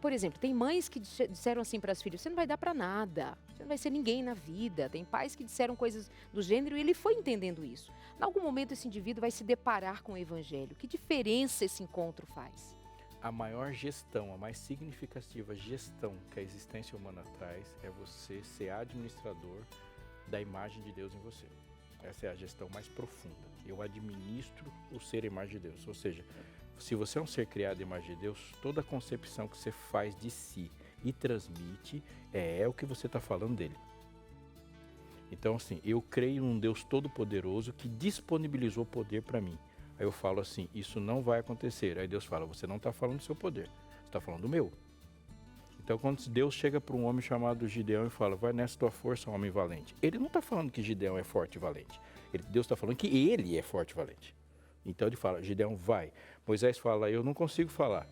Speaker 1: Por exemplo, tem mães que disseram assim para as filhas, você não vai dar para nada, você não vai ser ninguém na vida. Tem pais que disseram coisas do gênero e ele foi entendendo isso. Em algum momento esse indivíduo vai se deparar com o Evangelho. Que diferença esse encontro faz?
Speaker 3: A maior gestão, a mais significativa gestão que a existência humana traz é você ser administrador da imagem de Deus em você. Essa é a gestão mais profunda. Eu administro o ser imagem de Deus. Ou seja, se você é um ser criado à imagem de Deus, toda a concepção que você faz de si e transmite é o que você está falando dele. Então, assim, eu creio num Deus todo-poderoso que disponibilizou poder para mim. Aí eu falo assim, isso não vai acontecer. Aí Deus fala, você não está falando do seu poder, você está falando do meu. Então, quando Deus chega para um homem chamado Gideão e fala, vai nessa tua força, homem valente. Ele não está falando que Gideão é forte e valente. Deus está falando que ele é forte e valente. Então ele fala, Gideão, vai. Moisés fala, eu não consigo falar.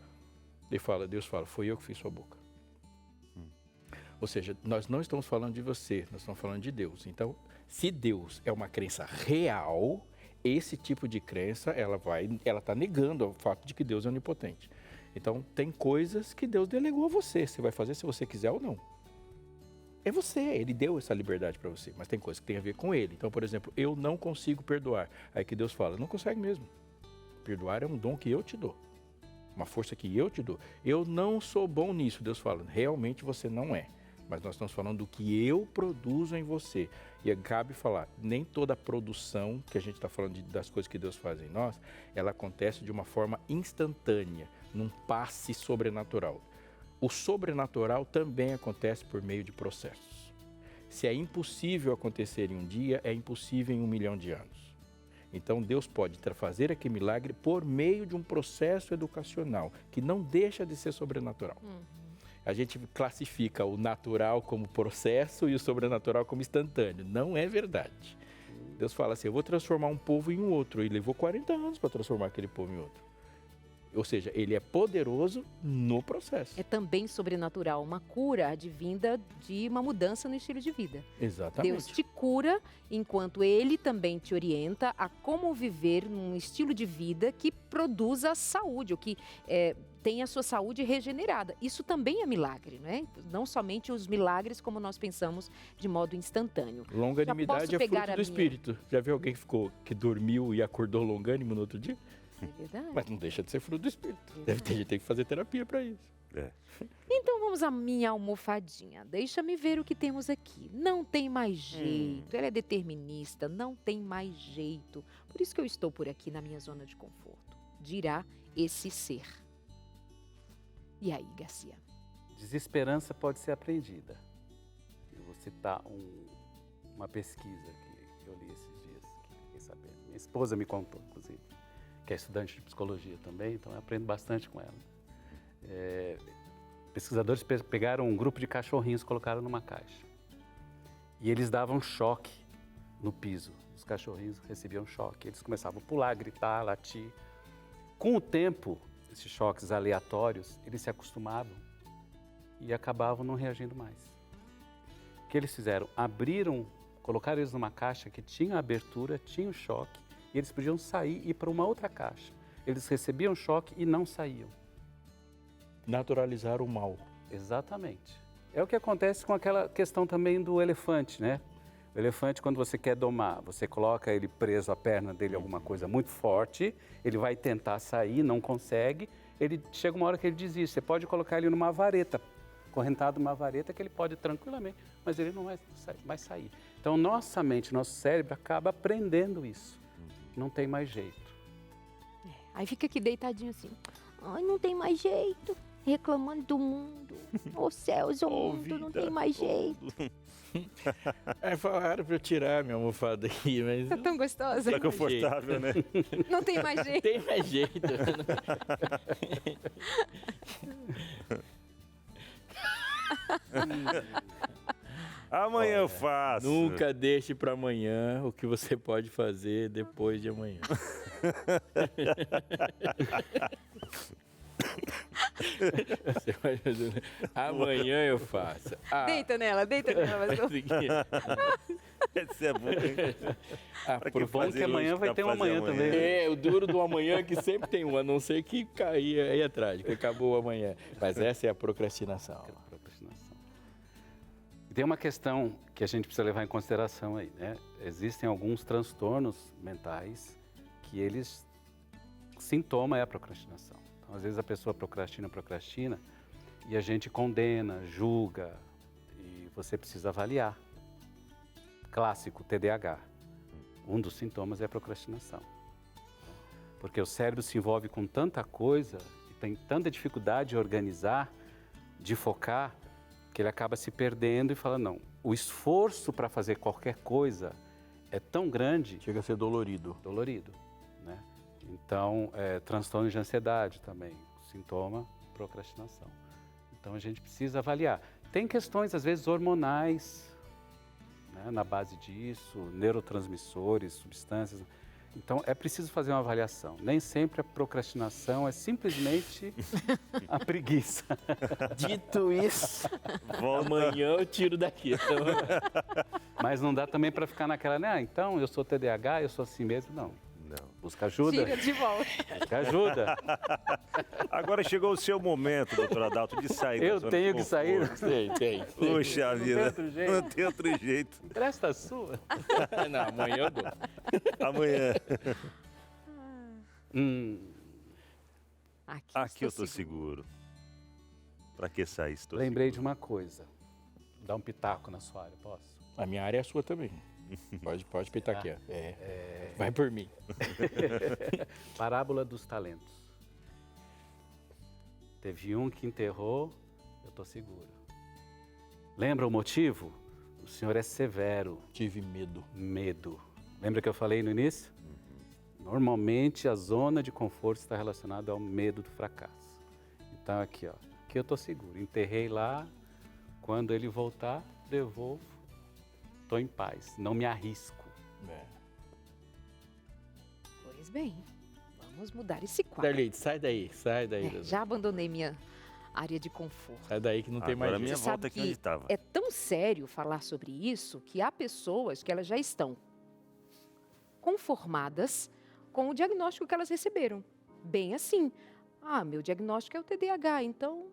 Speaker 3: Deus fala, foi eu que fiz sua boca. Ou seja, nós não estamos falando de você, nós estamos falando de Deus. Então, se Deus é uma crença real, esse tipo de crença, ela está negando o fato de que Deus é onipotente. Então, tem coisas que Deus delegou a você. Você vai fazer se você quiser ou não. É você, Ele deu essa liberdade para você. Mas tem coisas que tem a ver com Ele. Então, por exemplo, eu não consigo perdoar. Aí que Deus fala, não consegue mesmo. Perdoar é um dom que eu te dou. Uma força que eu te dou. Eu não sou bom nisso. Deus fala, realmente você não é. Mas nós estamos falando do que eu produzo em você. E cabe falar, nem toda produção que a gente está falando das coisas que Deus faz em nós, ela acontece de uma forma instantânea, num passe sobrenatural. O sobrenatural também acontece por meio de processos. Se é impossível acontecer em um dia, é impossível em 1 milhão de anos. Então Deus pode fazer aquele milagre por meio de um processo educacional, que não deixa de ser sobrenatural. A gente classifica o natural como processo e o sobrenatural como instantâneo. Não é verdade. Deus fala assim, eu vou transformar um povo em um outro. E levou 40 anos para transformar aquele povo em outro. Ou seja, ele é poderoso no processo.
Speaker 1: É também sobrenatural, uma cura advinda de uma mudança no estilo de vida.
Speaker 3: Exatamente.
Speaker 1: Deus te cura, enquanto Ele também te orienta a como viver num estilo de vida que produza saúde, ou que tenha a sua saúde regenerada. Isso também é milagre, não é? Não somente os milagres como nós pensamos de modo instantâneo.
Speaker 3: Longanimidade é fruto do Espírito. Já viu alguém que dormiu e acordou longânimo no outro dia?
Speaker 1: É verdade.
Speaker 3: Mas não deixa de ser fruto do Espírito. Deve ter gente que tem que fazer terapia para isso.
Speaker 1: Então vamos à minha almofadinha. Deixa-me ver o que temos aqui. Não tem mais jeito. Ela é determinista. Não tem mais jeito. Por isso que eu estou por aqui na minha zona de conforto. Dirá esse ser. E aí, Garcia?
Speaker 5: Desesperança pode ser aprendida. Eu vou citar uma pesquisa que eu li esses dias, que fiquei sabendo. Minha esposa me contou, inclusive, que é estudante de psicologia também, então eu aprendo bastante com ela. Pesquisadores pegaram um grupo de cachorrinhos e colocaram numa caixa. E eles davam choque no piso. Os cachorrinhos recebiam choque. Eles começavam a pular, gritar, latir. Com o tempo, esses choques aleatórios, eles se acostumavam e acabavam não reagindo mais. O que eles fizeram? Colocaram eles numa caixa que tinha abertura, tinha o choque, e eles podiam sair e ir para uma outra caixa. Eles recebiam choque e não saíam.
Speaker 3: Naturalizar o mal.
Speaker 5: Exatamente. É o que acontece com aquela questão também do elefante, né? O elefante, quando você quer domar, você coloca ele preso à perna dele, alguma coisa muito forte, ele vai tentar sair, não consegue, chega uma hora que ele desiste. Você pode colocar ele numa vareta, correntado numa vareta, que ele pode tranquilamente, mas ele não vai sair. Então, nossa mente, nosso cérebro acaba aprendendo isso. Não tem mais jeito.
Speaker 1: Aí fica aqui deitadinho assim. Ai, não tem mais jeito. Reclamando do mundo. Ô céus, o mundo não tem mais jeito.
Speaker 3: Falaram para eu tirar minha almofada aqui, mas...
Speaker 1: Tá tão gostosa.
Speaker 2: Tá confortável, né?
Speaker 1: Não tem mais jeito.
Speaker 3: Tem mais jeito.
Speaker 2: Amanhã eu faço.
Speaker 3: Nunca deixe para amanhã o que você pode fazer depois de amanhã. Você vai fazer, amanhã eu faço.
Speaker 1: Deita nela.
Speaker 2: Esse é bom.
Speaker 5: Porque bom que amanhã vai ter um amanhã também.
Speaker 3: O duro do amanhã é que sempre tem um, a não ser que cair aí atrás, que acabou o amanhã. Mas essa é a procrastinação.
Speaker 5: Tem uma questão que a gente precisa levar em consideração aí, né? Existem alguns transtornos mentais que sintoma é a procrastinação. Então, às vezes a pessoa procrastina e a gente condena, julga e você precisa avaliar. Clássico, TDAH. Um dos sintomas é a procrastinação. Porque o cérebro se envolve com tanta coisa e tem tanta dificuldade de organizar, de focar, que ele acaba se perdendo e fala, não, o esforço para fazer qualquer coisa é tão grande...
Speaker 3: Chega a ser dolorido.
Speaker 5: Né? Então, transtorno de ansiedade também, sintoma, procrastinação. Então, a gente precisa avaliar. Tem questões, às vezes, hormonais, né, na base disso, neurotransmissores, substâncias Então, é preciso fazer uma avaliação. Nem sempre a procrastinação é simplesmente a preguiça.
Speaker 3: Dito isso,
Speaker 2: Volta.
Speaker 3: amanhã eu tiro daqui. Então...
Speaker 5: Mas não dá também para ficar naquela, né? Então, eu sou TDAH, eu sou assim mesmo. Não.
Speaker 2: Não.
Speaker 5: Busca ajuda.
Speaker 1: Tira de volta.
Speaker 5: Busca ajuda.
Speaker 2: Agora chegou o seu momento, doutor Adalto, de sair da
Speaker 5: Eu
Speaker 2: zona
Speaker 5: tenho
Speaker 2: de
Speaker 5: que sair.
Speaker 2: conforto.
Speaker 3: Tem.
Speaker 2: Puxa
Speaker 5: Não tem
Speaker 2: vida,
Speaker 5: outro jeito.
Speaker 2: não tem outro jeito.
Speaker 5: Presta a sua.
Speaker 3: Não, amanhã eu dou.
Speaker 2: Amanhã. Aqui eu tô
Speaker 1: seguro.
Speaker 2: seguro. Pra que sair? Estou
Speaker 5: Lembrei de
Speaker 2: seguro.
Speaker 5: uma coisa. Dá um pitaco na sua área, posso?
Speaker 3: A minha área é a sua também. Pode peitar aqui, ó. Vai por mim.
Speaker 5: Parábola dos talentos. Teve um que enterrou, eu tô seguro. Lembra o motivo? O Senhor é severo.
Speaker 3: Tive medo.
Speaker 5: Medo. Lembra que eu falei no início? Normalmente a zona de conforto está relacionada ao medo do fracasso. Então aqui, ó, aqui eu tô seguro. Enterrei lá, quando ele voltar, devolvo. Tô em paz, não me arrisco.
Speaker 1: Pois bem, vamos mudar esse quadro.
Speaker 3: Darlene, sai daí.
Speaker 1: Já abandonei minha área de conforto.
Speaker 3: Sai daí que não tem
Speaker 2: Agora
Speaker 3: mais
Speaker 2: minha
Speaker 3: jeito.
Speaker 1: Você sabe
Speaker 2: volta aqui
Speaker 1: que
Speaker 2: onde estava.
Speaker 1: é tão sério falar sobre isso que há pessoas que elas já estão conformadas com o diagnóstico que elas receberam. Bem assim. Meu diagnóstico é o TDAH, então...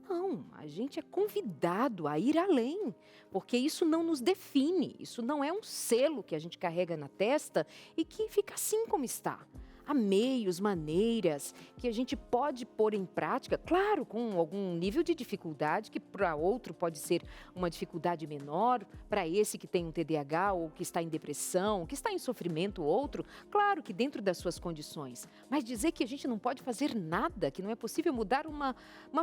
Speaker 1: Não, a gente é convidado a ir além, porque isso não nos define, isso não é um selo que a gente carrega na testa e que fica assim como está. Há meios, maneiras que a gente pode pôr em prática, claro, com algum nível de dificuldade, que para outro pode ser uma dificuldade menor, para esse que tem um TDAH ou que está em depressão, que está em sofrimento, outro, claro que dentro das suas condições. Mas dizer que a gente não pode fazer nada, que não é possível mudar uma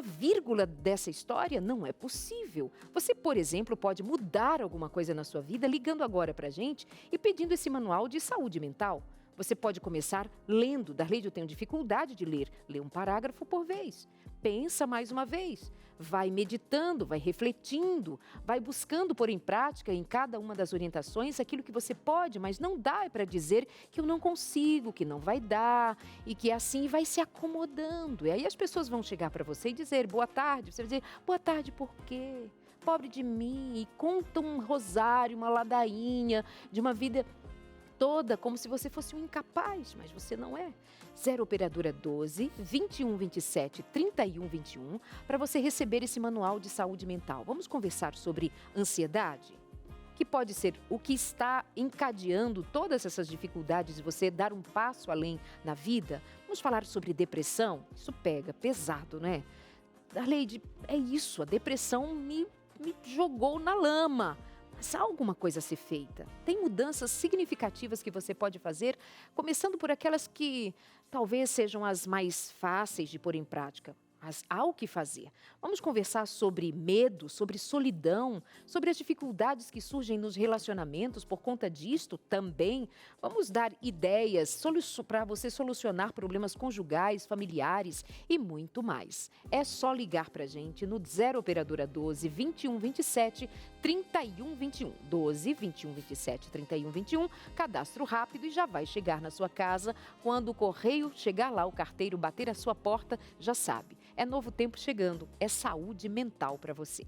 Speaker 1: vírgula dessa história, não é possível. Você, por exemplo, pode mudar alguma coisa na sua vida ligando agora para a gente e pedindo esse manual de saúde mental. Você pode começar lendo. Darlene, eu tenho dificuldade de ler. Lê um parágrafo por vez. Pensa mais uma vez. Vai meditando, vai refletindo, vai buscando pôr em prática em cada uma das orientações aquilo que você pode, mas não dá para dizer que eu não consigo, que não vai dar e que assim vai se acomodando. E aí as pessoas vão chegar para você e dizer boa tarde. Você vai dizer boa tarde por quê? Pobre de mim. E conta um rosário, uma ladainha de uma vida toda como se você fosse um incapaz, mas você não é. 0 operadora 12 21 27 31 21 para você receber esse manual de saúde mental. Vamos conversar sobre ansiedade, que pode ser o que está encadeando todas essas dificuldades e você dar um passo além na vida. Vamos falar sobre depressão. Isso pega pesado, né? Darlene, é isso, a depressão me jogou na lama. Mas há alguma coisa a ser feita. Tem mudanças significativas que você pode fazer, começando por aquelas que talvez sejam as mais fáceis de pôr em prática. Mas há o que fazer. Vamos conversar sobre medo, sobre solidão, sobre as dificuldades que surgem nos relacionamentos por conta disto também. Vamos dar ideias para você solucionar problemas conjugais, familiares e muito mais. É só ligar para a gente no 0 operadora 12 21 27 31 21. 12 21 27 31 21. Cadastro rápido e já vai chegar na sua casa. Quando o correio chegar lá, o carteiro bater a sua porta, já sabe. É novo tempo chegando, é saúde mental para você.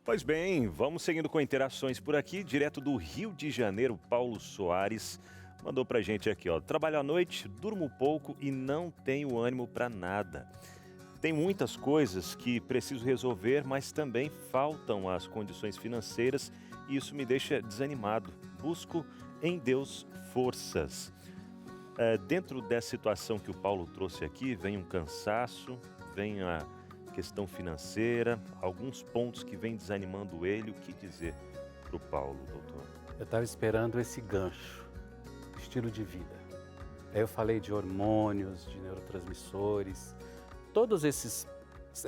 Speaker 2: Pois bem, vamos seguindo com interações por aqui, direto do Rio de Janeiro, Paulo Soares mandou pra gente aqui, ó. Trabalho à noite, durmo pouco e não tenho ânimo para nada. Tem muitas coisas que preciso resolver, mas também faltam as condições financeiras e isso me deixa desanimado. Busco em Deus forças. Dentro dessa situação que o Paulo trouxe aqui, vem um cansaço, vem a questão financeira, alguns pontos que vem desanimando ele. O que dizer para o Paulo, doutor?
Speaker 5: Eu estava esperando esse gancho, estilo de vida. Aí eu falei de hormônios, de neurotransmissores, todas essas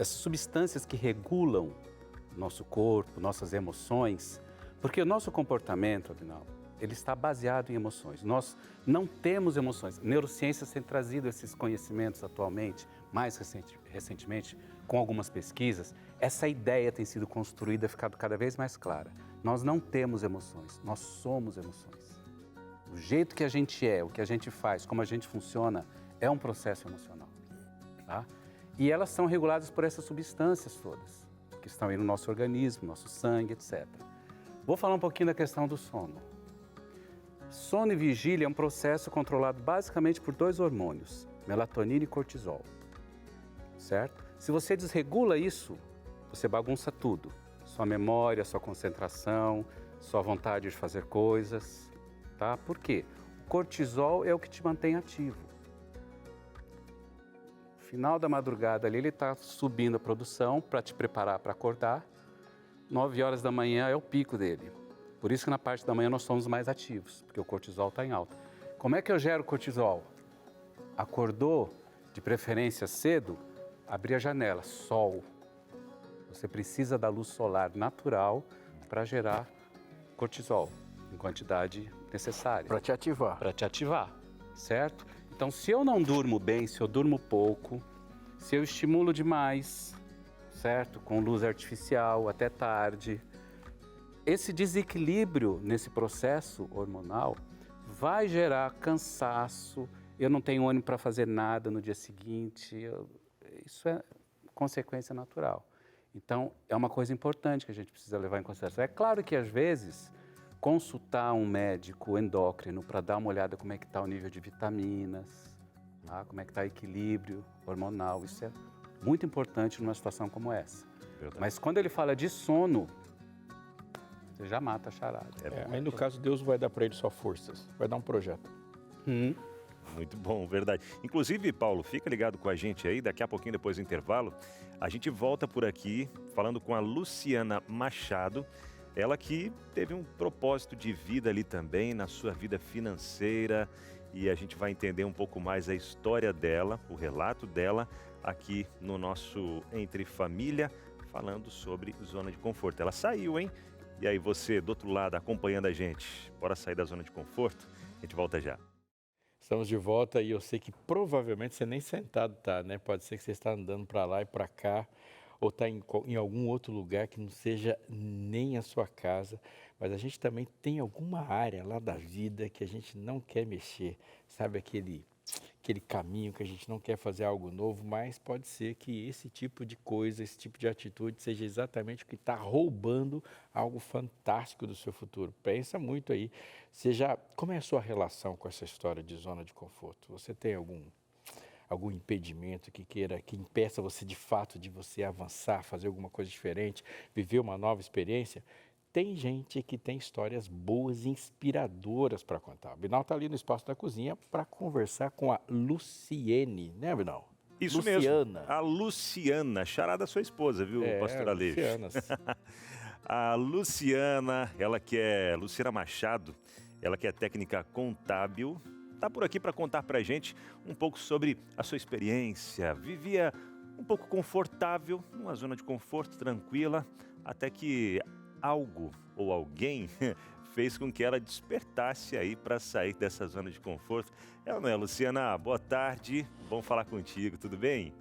Speaker 5: substâncias que regulam nosso corpo, nossas emoções, porque o nosso comportamento, afinal, ele está baseado em emoções. Nós não temos emoções. Neurociências têm trazido esses conhecimentos atualmente, mais recentemente, com algumas pesquisas. Essa ideia tem sido construída, ficado cada vez mais clara. Nós não temos emoções, nós somos emoções. O jeito que a gente é, o que a gente faz, como a gente funciona, é um processo emocional. Tá? E elas são reguladas por essas substâncias todas, que estão aí no nosso organismo, nosso sangue, etc. Vou falar um pouquinho da questão do sono. Sono e vigília é um processo controlado basicamente por 2 hormônios, melatonina e cortisol. Certo? Se você desregula isso, você bagunça tudo. Sua memória, sua concentração, sua vontade de fazer coisas. Tá? Por quê? O cortisol é o que te mantém ativo. No final da madrugada ali, ele está subindo a produção para te preparar para acordar. 9 horas da manhã é o pico dele. Por isso que na parte da manhã nós somos mais ativos, porque o cortisol está em alta. Como é que eu gero cortisol? Acordou, de preferência cedo, abrir a janela, sol. Você precisa da luz solar natural para gerar cortisol em quantidade necessária.
Speaker 3: Para te ativar.
Speaker 5: Para te ativar, certo? Então, se eu não durmo bem, se eu durmo pouco, se eu estimulo demais, certo? Com luz artificial até tarde, esse desequilíbrio nesse processo hormonal vai gerar cansaço, eu não tenho ânimo para fazer nada no dia seguinte, isso é consequência natural. Então, é uma coisa importante que a gente precisa levar em consideração. É claro que, às vezes, consultar um médico endócrino para dar uma olhada como é que está o nível de vitaminas, tá? Como é que está o equilíbrio hormonal, isso é muito importante numa situação como essa.
Speaker 2: Verdade.
Speaker 5: Mas quando ele fala de sono, você já mata a charada.
Speaker 3: Aí, no caso, Deus vai dar para ele só forças, vai dar um projeto.
Speaker 2: Muito bom, verdade. Inclusive, Paulo, fica ligado com a gente aí, daqui a pouquinho, depois do intervalo, a gente volta por aqui falando com a Luciana Machado, ela que teve um propósito de vida ali também, na sua vida financeira, e a gente vai entender um pouco mais a história dela, o relato dela, aqui no nosso Entre Família, falando sobre zona de conforto. Ela saiu, hein? E aí você, do outro lado, acompanhando a gente, bora sair da zona de conforto? A gente volta já.
Speaker 3: Estamos de volta e eu sei que provavelmente você nem sentado está, né? Pode ser que você está andando para lá e para cá, ou está em algum outro lugar que não seja nem a sua casa. Mas a gente também tem alguma área lá da vida que a gente não quer mexer. Sabe aquele caminho que a gente não quer fazer algo novo, mas pode ser que esse tipo de coisa, esse tipo de atitude seja exatamente o que está roubando algo fantástico do seu futuro. Pensa muito aí. Como é a sua relação com essa história de zona de conforto? Você tem algum impedimento que impeça você de fato de você avançar, fazer alguma coisa diferente, viver uma nova experiência? Tem gente que tem histórias boas e inspiradoras para contar. O Binal está ali no espaço da cozinha para conversar com a Luciene, né, Binal?
Speaker 2: Isso
Speaker 3: Luciana.
Speaker 2: mesmo, a Luciana, charada sua esposa, viu, pastor Aleixo? A Luciana, Luciana Machado, ela que é técnica contábil, está por aqui para contar para a gente um pouco sobre a sua experiência. Vivia um pouco confortável, numa zona de conforto tranquila, até que algo ou alguém fez com que ela despertasse aí para sair dessa zona de conforto. Não é, Luciana? Boa tarde, bom falar contigo, tudo bem?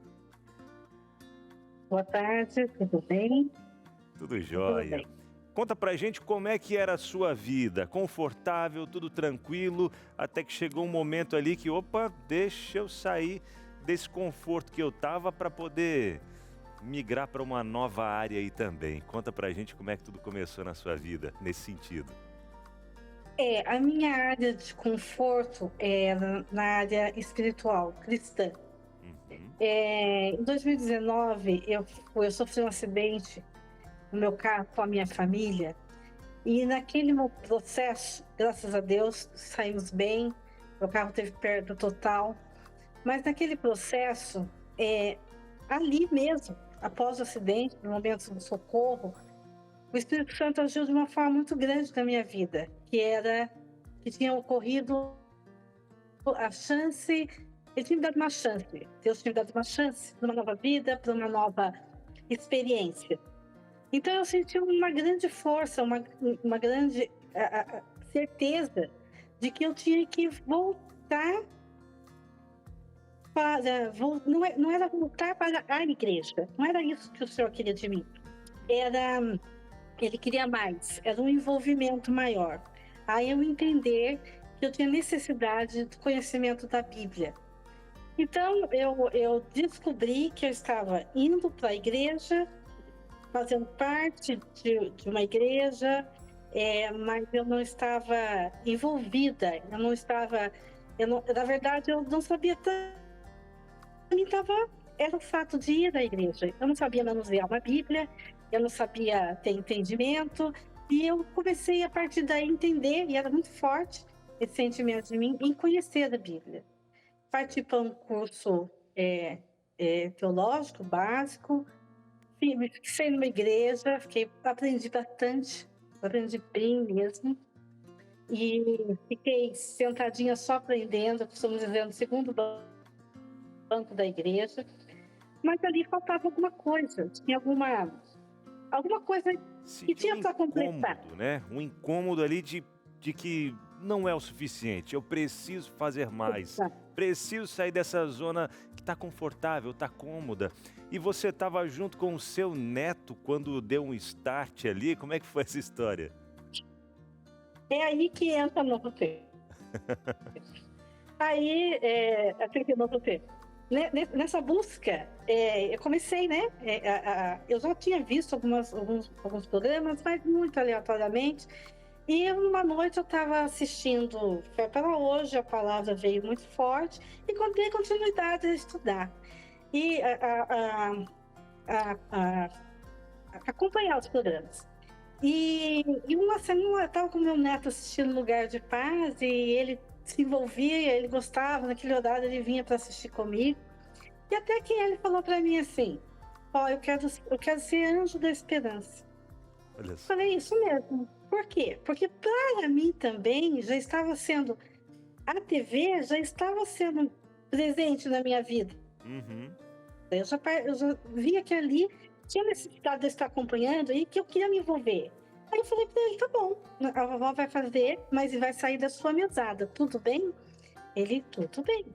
Speaker 6: Boa tarde, tudo bem?
Speaker 2: Tudo jóia.
Speaker 6: Tudo bem.
Speaker 2: Conta pra gente como é que era a sua vida, confortável, tudo tranquilo, até que chegou um momento ali que, deixa eu sair desse conforto que eu tava para poder migrar para uma nova área aí também. Conta pra gente como é que tudo começou na sua vida, nesse sentido.
Speaker 6: A minha área de conforto era na área espiritual, cristã. Em 2019, eu sofri um acidente no meu carro com a minha família e naquele processo, graças a Deus, saímos bem, meu carro teve perda total, mas naquele processo, ali mesmo, após o acidente, no momento do socorro, o Espírito Santo agiu de uma forma muito grande na minha vida, que tinha ocorrido a chance, ele tinha me dado uma chance, Deus tinha me dado uma chance para uma nova vida, para uma nova experiência. Então eu senti uma grande força, uma grande certeza de que eu tinha que voltar não era voltar para a igreja, não era isso que o Senhor queria de mim. Ele queria mais, era um envolvimento maior. Aí eu entender que eu tinha necessidade do conhecimento da Bíblia. Então, eu descobri que eu estava indo para a igreja, fazendo parte de uma igreja, mas eu não estava envolvida, na verdade, eu não sabia tanto. Era o fato de ir à igreja. Eu não sabia manusear uma Bíblia, eu não sabia ter entendimento, e eu comecei a partir daí a entender, e era muito forte esse sentimento de mim, em conhecer a Bíblia. Parti para um curso teológico básico, fiquei numa igreja, aprendi bastante, aprendi bem mesmo, e fiquei sentadinha só aprendendo, costumo dizer, no segundo banco da igreja, mas ali faltava alguma coisa, tinha alguma coisa que tinha para completar.
Speaker 2: Incômodo, né? Um incômodo ali de que não é o suficiente, eu preciso fazer mais, preciso sair dessa zona que está confortável, está cômoda. E você estava junto com o seu neto quando deu um start ali, como é que foi essa história?
Speaker 6: É aí que entra novo tempo. Nessa busca, eu comecei, né? Eu já tinha visto alguns programas, mas muito aleatoriamente. E numa noite eu estava assistindo Fé para Hoje, a palavra veio muito forte, e dei continuidade a estudar. E acompanhar os programas. E uma semana eu estava com meu neto assistindo Lugar de Paz, e ele se envolvia, ele gostava, naquele horário ele vinha para assistir comigo. E até que ele falou para mim assim: eu quero ser anjo da esperança.
Speaker 2: Olha só.
Speaker 6: Falei, isso mesmo. Por quê? Porque para mim também a TV já estava sendo presente na minha vida.
Speaker 2: Uhum.
Speaker 6: Eu já via que ali tinha necessidade de estar acompanhando e que eu queria me envolver. Aí eu falei para ele, tá bom, a vovó vai fazer, mas vai sair da sua mesada, tudo bem? Ele, tudo bem.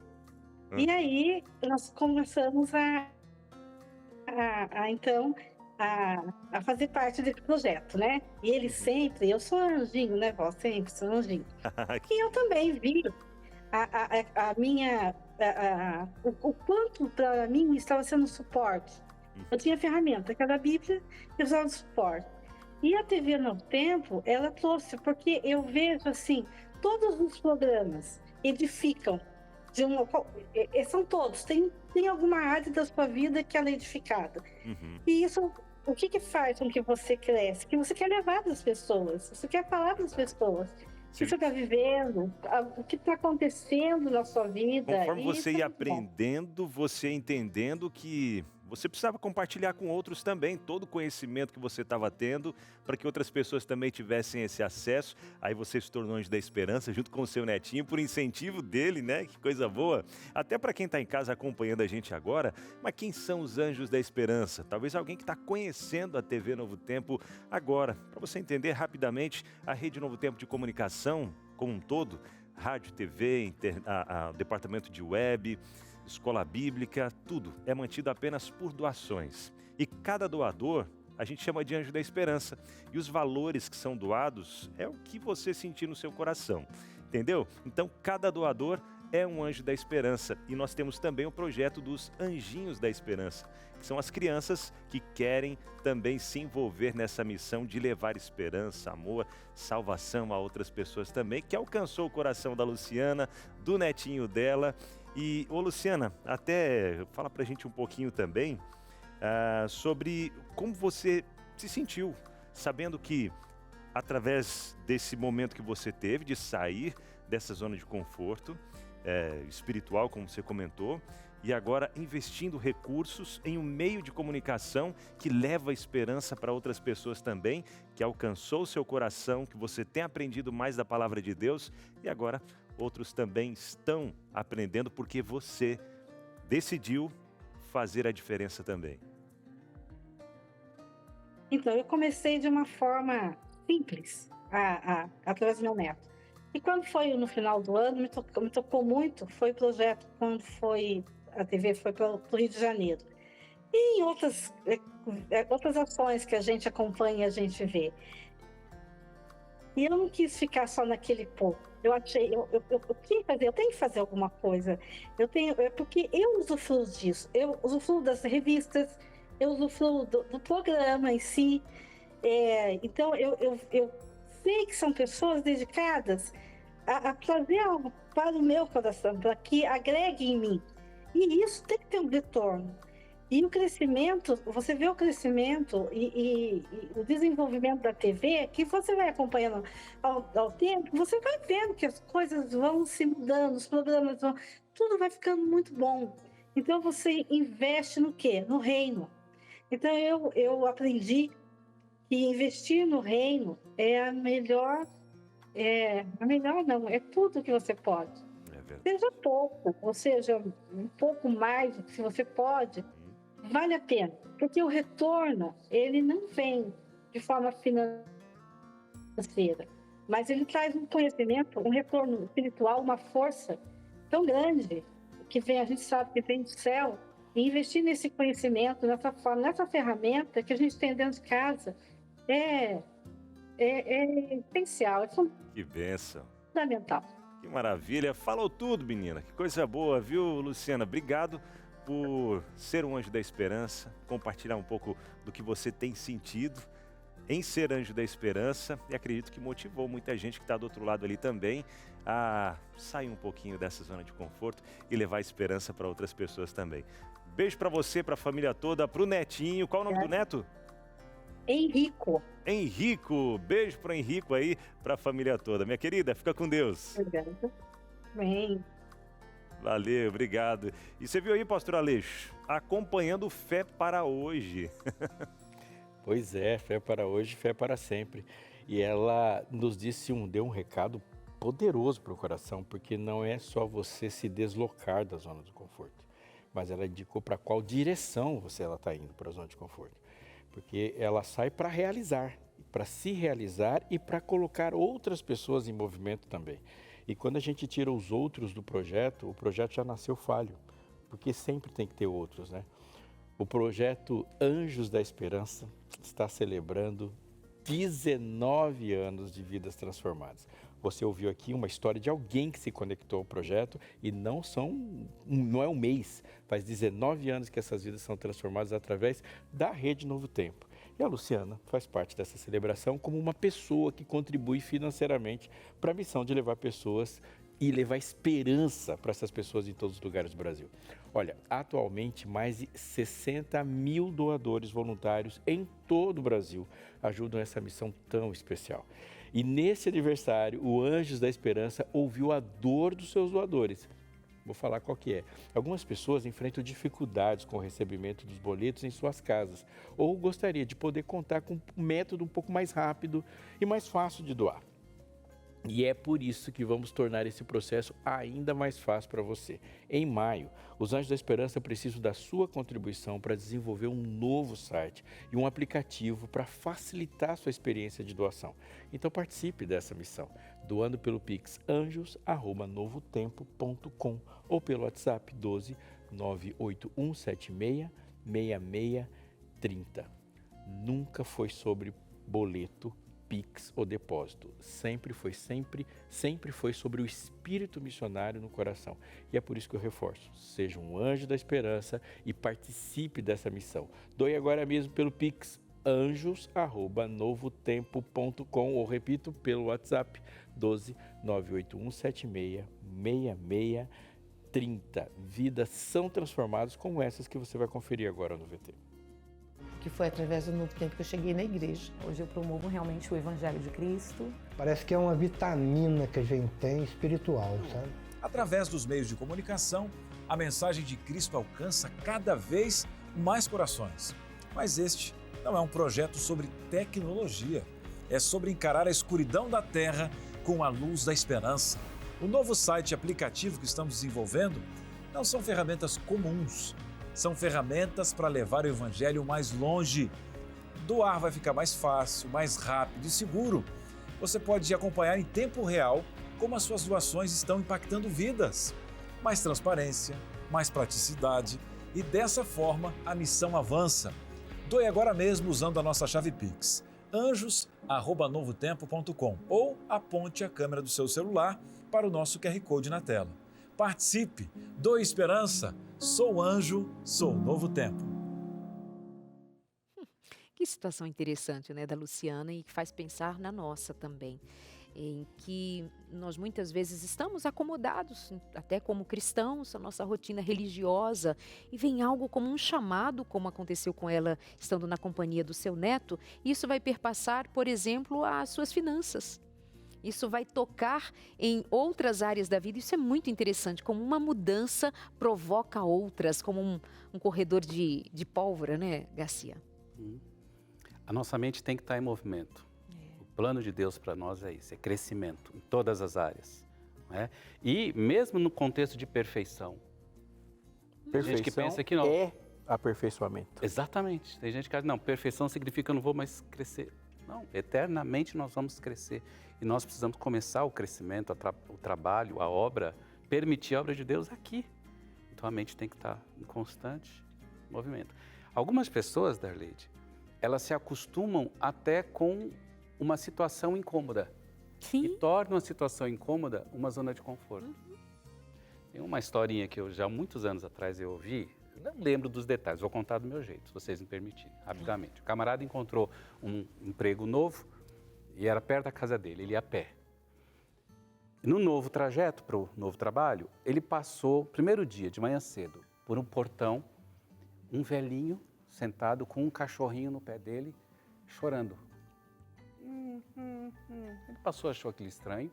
Speaker 6: E aí nós começamos então a fazer parte desse projeto, né? E ele sempre, eu sou anjinho, né, vó? Sempre sou anjinho. E eu também vi o quanto para mim estava sendo suporte. Eu tinha ferramenta, cada Bíblia eu usava suporte. E a TV Novo Tempo, ela trouxe, porque eu vejo assim, todos os programas edificam, são todos, tem alguma área da sua vida que ela é edificada.
Speaker 2: Uhum.
Speaker 6: E isso, o que faz com que você cresce? Que você quer levar das pessoas, você quer falar das pessoas. O que você está vivendo, o que está acontecendo na sua vida.
Speaker 2: Conforme você ia aprendendo, você entendendo que você precisava compartilhar com outros também todo o conhecimento que você estava tendo, para que outras pessoas também tivessem esse acesso. Aí você se tornou Anjo da Esperança, junto com o seu netinho, por incentivo dele, né? Que coisa boa. Até para quem está em casa acompanhando a gente agora, mas quem são os Anjos da Esperança? Talvez alguém que está conhecendo a TV Novo Tempo agora. Para você entender rapidamente, a Rede Novo Tempo de Comunicação, como um todo, rádio, TV, departamento de web, escola bíblica, tudo é mantido apenas por doações. E cada doador a gente chama de Anjo da Esperança. E os valores que são doados é o que você sentir no seu coração. Entendeu? Então, cada doador é um Anjo da Esperança. E nós temos também o projeto dos Anjinhos da Esperança, que são as crianças que querem também se envolver nessa missão de levar esperança, amor, salvação a outras pessoas também, que alcançou o coração da Luciana, do netinho dela. E, Luciana, até fala pra gente um pouquinho também sobre como você se sentiu, sabendo que através desse momento que você teve de sair dessa zona de conforto espiritual, como você comentou, e agora investindo recursos em um meio de comunicação que leva esperança para outras pessoas também, que alcançou o seu coração, que você tem aprendido mais da palavra de Deus e agora outros também estão aprendendo porque você decidiu fazer a diferença também.
Speaker 6: Então, eu comecei de uma forma simples, através do meu neto. E quando foi no final do ano, me tocou muito, foi o projeto, quando a TV foi para o Rio de Janeiro. E em outras ações que a gente acompanha e a gente vê. E eu não quis ficar só naquele pouco. Eu tenho que fazer alguma coisa. Porque eu usufruo disso. Eu usufruo das revistas, eu usufruo do programa em si. Então, eu sei que são pessoas dedicadas a trazer algo para o meu coração, para que agregue em mim. E isso tem que ter um retorno. E o crescimento, você vê o crescimento e o desenvolvimento da TV, que você vai acompanhando ao tempo, você vai vendo que as coisas vão se mudando, os programas tudo vai ficando muito bom. Então você investe no quê? No reino. Então eu aprendi que investir no reino é a melhor não, é tudo que você pode. Seja pouco, ou seja, um pouco mais, se você pode, vale a pena. Porque o retorno, ele não vem de forma financeira, mas ele traz um conhecimento, um retorno espiritual, uma força tão grande, que vem, a gente sabe que vem do céu, e investir nesse conhecimento, nessa forma, nessa ferramenta que a gente tem dentro de casa, é essencial,
Speaker 2: Que bênção.
Speaker 6: fundamental.
Speaker 2: Que maravilha. Falou tudo, menina. Que coisa boa, viu, Luciana? Obrigado por ser um anjo da esperança, compartilhar um pouco do que você tem sentido em ser anjo da esperança, e acredito que motivou muita gente que está do outro lado ali também a sair um pouquinho dessa zona de conforto e levar esperança para outras pessoas também. Beijo para você, para a família toda, para o netinho. Qual o nome do neto?
Speaker 6: Henrico.
Speaker 2: Henrico. Beijo para o Henrico aí, para a família toda. Minha querida, fica com Deus.
Speaker 6: Obrigada. Bem.
Speaker 2: Valeu, obrigado. E você viu aí, pastor Aleixo, acompanhando Fé para Hoje.
Speaker 3: Pois é, fé para hoje, fé para sempre. E ela nos deu um recado poderoso para o coração, porque não é só você se deslocar da zona de conforto, mas ela indicou para qual direção ela está indo para a zona de conforto. Porque ela sai para realizar, para se realizar e para colocar outras pessoas em movimento também. E quando a gente tira os outros do projeto, o projeto já nasceu falho, porque sempre tem que ter outros, né? O projeto Anjos da Esperança está celebrando 19 anos de vidas transformadas. Você ouviu aqui uma história de alguém que se conectou ao projeto e não é um mês, faz 19 anos que essas vidas são transformadas através da Rede Novo Tempo. E a Luciana faz parte dessa celebração como uma pessoa que contribui financeiramente para a missão de levar pessoas e levar esperança para essas pessoas em todos os lugares do Brasil. Olha, atualmente mais de 60 mil doadores voluntários em todo o Brasil ajudam essa missão tão especial. E nesse aniversário, o Anjos da Esperança ouviu a dor dos seus doadores. Vou falar qual que é. Algumas pessoas enfrentam dificuldades com o recebimento dos boletos em suas casas ou gostaria de poder contar com um método um pouco mais rápido e mais fácil de doar. E é por isso que vamos tornar esse processo ainda mais fácil para você. Em maio, os Anjos da Esperança precisam da sua contribuição para desenvolver um novo site e um aplicativo para facilitar a sua experiência de doação. Então participe dessa missão, doando pelo Pix anjos@novotempo.com ou pelo WhatsApp 12 98176 6630. Nunca foi sobre boleto, Pix ou depósito. Sempre foi sobre o espírito missionário no coração. E é por isso que eu reforço. Seja um anjo da esperança e participe dessa missão. Doe agora mesmo pelo Pix anjos@novotempo.com ou repito, pelo WhatsApp 12 98176 6630. Vidas são transformadas como essas que você vai conferir agora no VT.
Speaker 7: Que foi através do Novo Tempo que eu cheguei na igreja. Hoje eu promovo realmente o Evangelho de Cristo.
Speaker 8: Parece que é uma vitamina que a gente tem espiritual, sabe?
Speaker 9: Através dos meios de comunicação, a mensagem de Cristo alcança cada vez mais corações. Mas este não é um projeto sobre tecnologia. É sobre encarar a escuridão da terra com a luz da esperança. O novo site e aplicativo que estamos desenvolvendo não são ferramentas comuns. São ferramentas para levar o Evangelho mais longe. Doar vai ficar mais fácil, mais rápido e seguro. Você pode acompanhar em tempo real como as suas doações estão impactando vidas. Mais transparência, mais praticidade e dessa forma a missão avança. Doe agora mesmo usando a nossa chave Pix, anjos@ novotempo.com ou aponte a câmera do seu celular para o nosso QR Code na tela. Participe, doe esperança, sou anjo, sou Novo Tempo.
Speaker 1: Que situação interessante, né, da Luciana, e que faz pensar na nossa também, em que nós muitas vezes estamos acomodados, até como cristãos, a nossa rotina religiosa, e vem algo como um chamado, como aconteceu com ela estando na companhia do seu neto, e isso vai perpassar, por exemplo, as suas finanças. Isso vai tocar em outras áreas da vida. Isso é muito interessante, como uma mudança provoca outras, como um corredor de pólvora, né, Garcia?
Speaker 5: A nossa mente tem que estar em movimento. O plano de Deus para nós é isso, é crescimento em todas as áreas. Não é? E mesmo no contexto de perfeição. Tem gente que pensa que não.
Speaker 3: É aperfeiçoamento.
Speaker 5: Exatamente. Tem gente que acha, não, perfeição significa que eu não vou mais crescer. Não, eternamente nós vamos crescer. E nós precisamos começar o crescimento, o trabalho, a obra, permitir a obra de Deus aqui. Então a mente tem que estar em constante movimento. Algumas pessoas, Darleide, elas se acostumam até com uma situação incômoda.
Speaker 1: Sim.
Speaker 5: E tornam a situação incômoda uma zona de conforto. Tem uma historinha que eu já há muitos anos atrás eu ouvi, não lembro dos detalhes, vou contar do meu jeito, se vocês me permitirem, rapidamente. O camarada encontrou um emprego novo e era perto da casa dele, ele ia a pé. No novo trajeto para o novo trabalho, ele passou, primeiro dia, de manhã cedo, por um portão, um velhinho sentado com um cachorrinho no pé dele, chorando. Ele passou, achou aquilo estranho,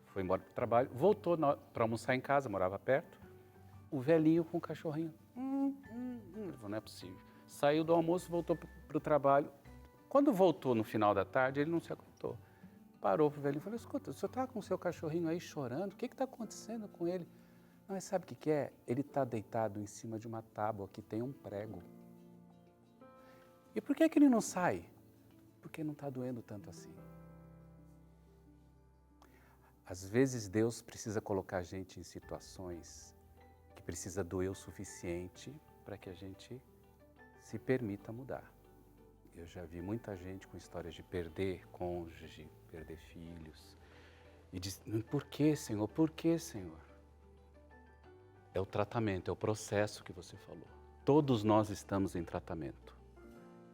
Speaker 5: foi embora para o trabalho, voltou para almoçar em casa, morava perto, o velhinho com o cachorrinho. Ele falou, não é possível. Saiu do almoço, voltou para o trabalho. Quando voltou no final da tarde, ele não se aguentou. Parou para o velhinho e falou, escuta, o senhor está com o seu cachorrinho aí chorando? O que está acontecendo com ele? Não, mas sabe o que é? Ele está deitado em cima de uma tábua que tem um prego. E por que ele não sai? Porque não está doendo tanto assim. Às vezes Deus precisa colocar a gente em situações que precisa doer o suficiente para que a gente se permita mudar. Eu já vi muita gente com histórias de perder cônjuge, perder filhos. E diz, por que, Senhor? Por que, Senhor? É o tratamento, é o processo que você falou. Todos nós estamos em tratamento.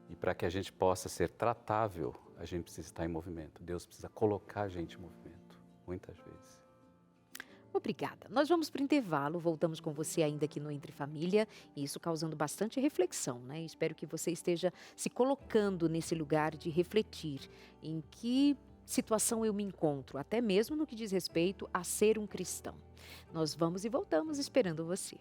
Speaker 5: E para que a gente possa ser tratável, a gente precisa estar em movimento. Deus precisa colocar a gente em movimento, muitas vezes.
Speaker 1: Obrigada. Nós vamos para o intervalo, voltamos com você ainda aqui no Entre Família, e isso causando bastante reflexão, né? Espero que você esteja se colocando nesse lugar de refletir em que situação eu me encontro, até mesmo no que diz respeito a ser um cristão. Nós vamos e voltamos esperando você.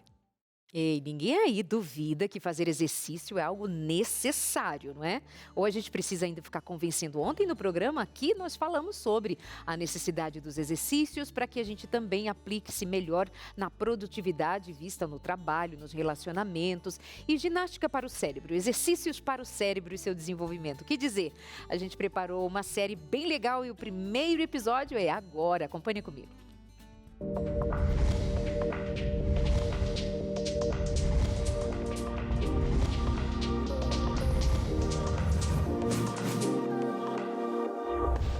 Speaker 1: Ei, ninguém aí duvida que fazer exercício é algo necessário, não é? Ou a gente precisa ainda ficar convencendo? Ontem no programa aqui nós falamos sobre a necessidade dos exercícios para que a gente também aplique-se melhor na produtividade vista no trabalho, nos relacionamentos, e ginástica para o cérebro, exercícios para o cérebro e seu desenvolvimento. O que dizer? A gente preparou uma série bem legal e o primeiro episódio é agora. Acompanhe comigo.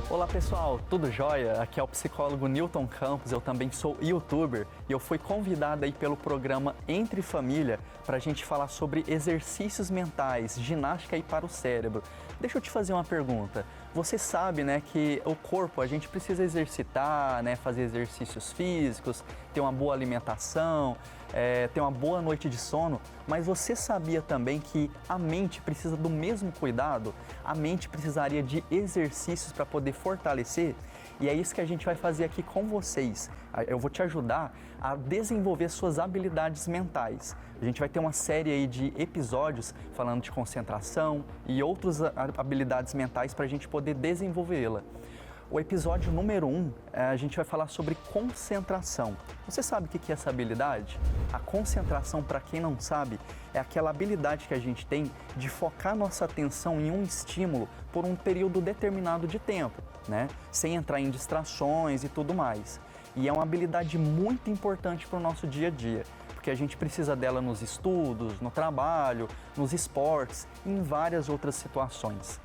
Speaker 10: Olá pessoal, tudo jóia? Aqui é o psicólogo Newton Campos, eu também sou youtuber e eu fui convidado aí pelo programa Entre Família para a gente falar sobre exercícios mentais, ginástica aí para o cérebro. Deixa eu te fazer uma pergunta. Você sabe, né, que o corpo a gente precisa exercitar, né, fazer exercícios físicos, ter uma boa alimentação, ter uma boa noite de sono, mas você sabia também que a mente precisa do mesmo cuidado? A mente precisaria de exercícios para poder fortalecer? E é isso que a gente vai fazer aqui com vocês. Eu vou te ajudar a desenvolver suas habilidades mentais. A gente vai ter uma série aí de episódios falando de concentração e outras habilidades mentais para a gente poder desenvolvê-la. O episódio número 1, a gente vai falar sobre concentração. Você sabe o que é essa habilidade? A concentração, para quem não sabe, é aquela habilidade que a gente tem de focar nossa atenção em um estímulo por um período determinado de tempo, né? Sem entrar em distrações e tudo mais. E é uma habilidade muito importante para o nosso dia a dia, porque a gente precisa dela nos estudos, no trabalho, nos esportes e em várias outras situações.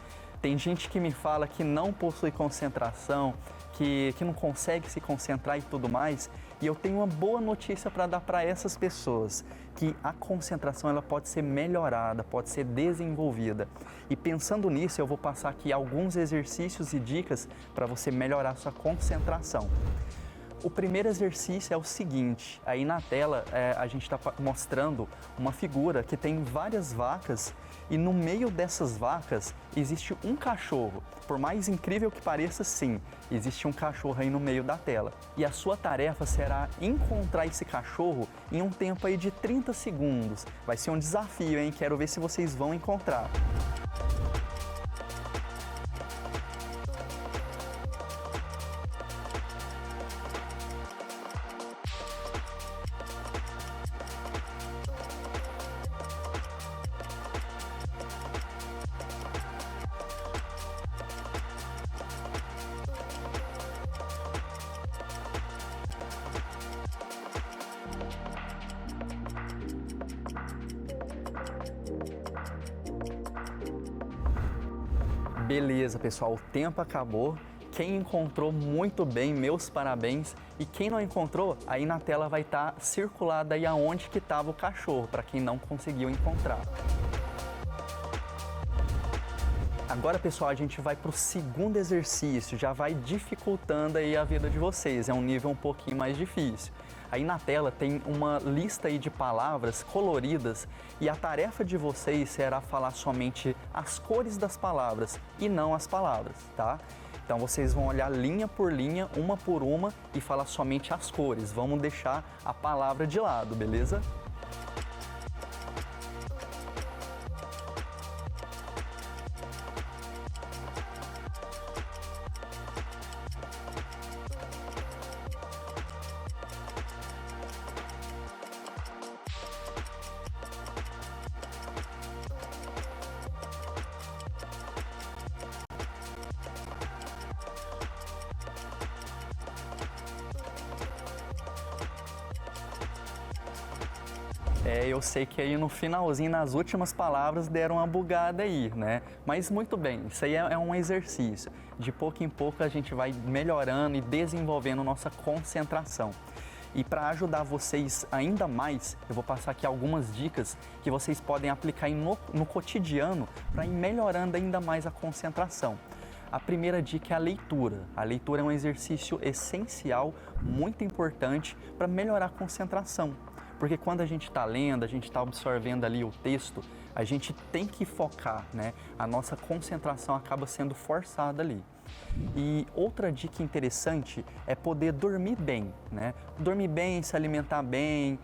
Speaker 10: Tem gente que me fala que não possui concentração, que não consegue se concentrar e tudo mais. E eu tenho uma boa notícia para dar para essas pessoas, que a concentração ela pode ser melhorada, pode ser desenvolvida. E pensando nisso, eu vou passar aqui alguns exercícios e dicas para você melhorar a sua concentração. O primeiro exercício é o seguinte, aí na tela a gente está mostrando uma figura que tem várias vacas e no meio dessas vacas existe um cachorro. Por mais incrível que pareça, sim, existe um cachorro aí no meio da tela. E a sua tarefa será encontrar esse cachorro em um tempo aí de 30 segundos. Vai ser um desafio, hein? Quero ver se vocês vão encontrar. Beleza, pessoal, o tempo acabou. Quem encontrou, muito bem, meus parabéns. E quem não encontrou, aí na tela vai estar circulado aí aonde que estava o cachorro, para quem não conseguiu encontrar. Agora, pessoal, a gente vai para o segundo exercício, já vai dificultando aí a vida de vocês, é um nível um pouquinho mais difícil. Aí na tela tem uma lista aí de palavras coloridas e a tarefa de vocês será falar somente as cores das palavras e não as palavras, tá? Então vocês vão olhar linha por linha, uma por uma e falar somente as cores. Vamos deixar a palavra de lado, beleza? Eu sei que aí no finalzinho, nas últimas palavras, deram uma bugada aí, né? Mas muito bem, isso aí é um exercício. De pouco em pouco a gente vai melhorando e desenvolvendo nossa concentração. E para ajudar vocês ainda mais, eu vou passar aqui algumas dicas que vocês podem aplicar no cotidiano para ir melhorando ainda mais a concentração. A primeira dica é a leitura. A leitura é um exercício essencial, muito importante para melhorar a concentração. Porque quando a gente está lendo, a gente está absorvendo ali o texto, a gente tem que focar, né? A nossa concentração acaba sendo forçada ali. E outra dica interessante é poder dormir bem, né? Dormir bem, se alimentar bem,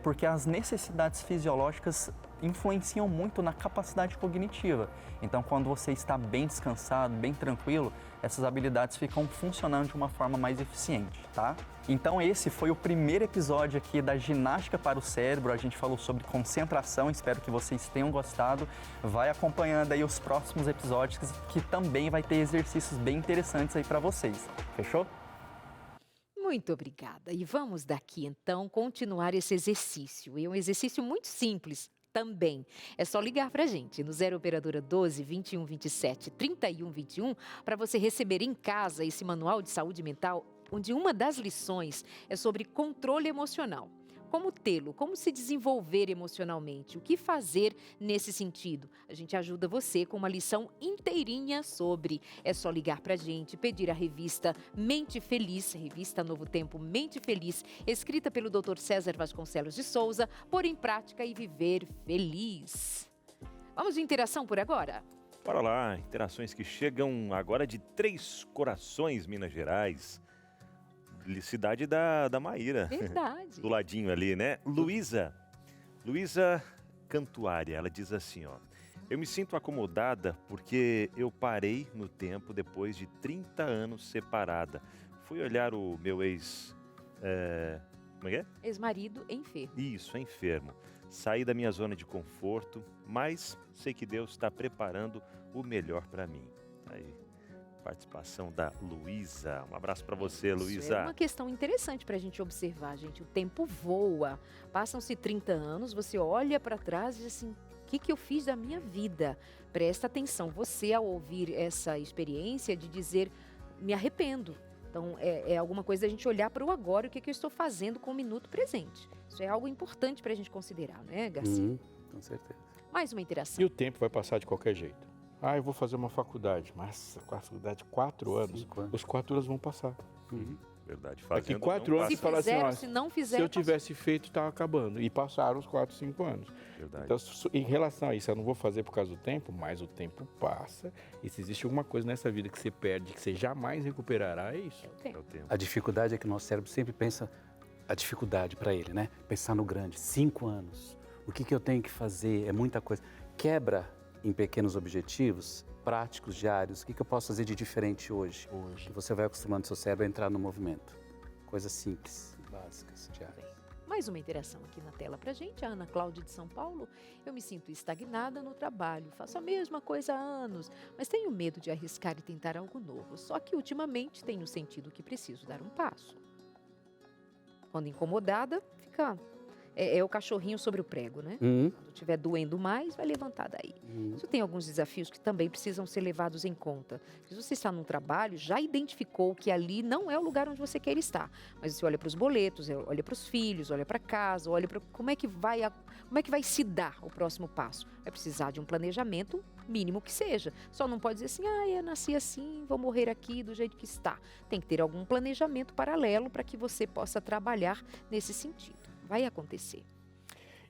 Speaker 10: porque as necessidades fisiológicas influenciam muito na capacidade cognitiva. Então, quando você está bem descansado, bem tranquilo, essas habilidades ficam funcionando de uma forma mais eficiente, tá? Então, esse foi o primeiro episódio aqui da Ginástica para o Cérebro. A gente falou sobre concentração, espero que vocês tenham gostado. Vai acompanhando aí os próximos episódios, que também vai ter exercícios bem interessantes aí para vocês. Fechou?
Speaker 1: Muito obrigada. E vamos daqui, então, continuar esse exercício. É um exercício muito simples também. É só ligar para a gente no 0 Operadora 12 21 27 31 21 para você receber em casa esse manual de saúde mental, onde uma das lições é sobre controle emocional. Como tê-lo, como se desenvolver emocionalmente, o que fazer nesse sentido. A gente ajuda você com uma lição inteirinha sobre. É só ligar pra gente, pedir a revista Mente Feliz, revista Novo Tempo Mente Feliz, escrita pelo Dr. César Vasconcelos de Souza, pôr em prática e viver feliz. Vamos de interação por agora?
Speaker 2: Bora lá, interações que chegam agora de Três Corações, Minas Gerais. Cidade da Maíra.
Speaker 1: Verdade.
Speaker 2: Do ladinho ali, né? Luísa Cantuária, ela diz assim, ó. Eu me sinto acomodada porque eu parei no tempo depois de 30 anos separada. Fui olhar o meu como é que é?
Speaker 1: Ex-marido enfermo.
Speaker 2: Isso, enfermo. Saí da minha zona de conforto, mas sei que Deus está preparando o melhor para mim. Aí. Participação da Luísa. Um abraço para você, Luísa.
Speaker 1: É uma questão interessante para a gente observar, gente. O tempo voa. Passam-se 30 anos, você olha para trás e diz assim, que eu fiz da minha vida? Presta atenção, você ao ouvir essa experiência de dizer, me arrependo. Então, é alguma coisa da gente olhar para o agora, o que eu estou fazendo com o minuto presente. Isso é algo importante para a gente considerar, né, Garcia?
Speaker 5: Com certeza.
Speaker 1: Mais uma interação.
Speaker 3: E o tempo vai passar de qualquer jeito. Eu vou fazer uma faculdade. Mas a faculdade, 4 anos.
Speaker 5: 5 anos.
Speaker 3: Os 4 anos vão passar.
Speaker 2: Verdade.
Speaker 3: Daqui
Speaker 2: Fazendo
Speaker 3: 4 anos,
Speaker 1: Se
Speaker 3: você fala assim,
Speaker 1: fizeram, se não fizeram,
Speaker 3: se eu tivesse feito, estava acabando. E passaram os 4, 5 anos.
Speaker 2: Verdade.
Speaker 3: Então, em relação a isso, eu não vou fazer por causa do tempo, mas o tempo passa. E se existe alguma coisa nessa vida que você perde, que você jamais recuperará, é isso.
Speaker 2: É o tempo.
Speaker 5: A dificuldade é que o nosso cérebro sempre pensa, a dificuldade para ele, né? Pensar no grande, 5 anos. O que eu tenho que fazer? É muita coisa. Quebra em pequenos objetivos, práticos, diários. O que eu posso fazer de diferente hoje? Que você vai acostumando seu cérebro a entrar no movimento. Coisas simples, básicas, diárias.
Speaker 1: Mais uma interação aqui na tela pra gente, a Ana Cláudia de São Paulo. Eu me sinto estagnada no trabalho, faço a mesma coisa há anos, mas tenho medo de arriscar e tentar algo novo. Só que ultimamente tenho sentido que preciso dar um passo. Quando incomodada, fica... É o cachorrinho sobre o prego, né? Quando estiver doendo mais, vai levantar daí. Isso tem alguns desafios que também precisam ser levados em conta. Se você está num trabalho, já identificou que ali não é o lugar onde você quer estar. Mas você olha para os boletos, olha para os filhos, olha para casa, olha para como é que vai se dar o próximo passo. Vai precisar de um planejamento mínimo que seja. Só não pode dizer assim, eu nasci assim, vou morrer aqui do jeito que está. Tem que ter algum planejamento paralelo para que você possa trabalhar nesse sentido. Vai acontecer.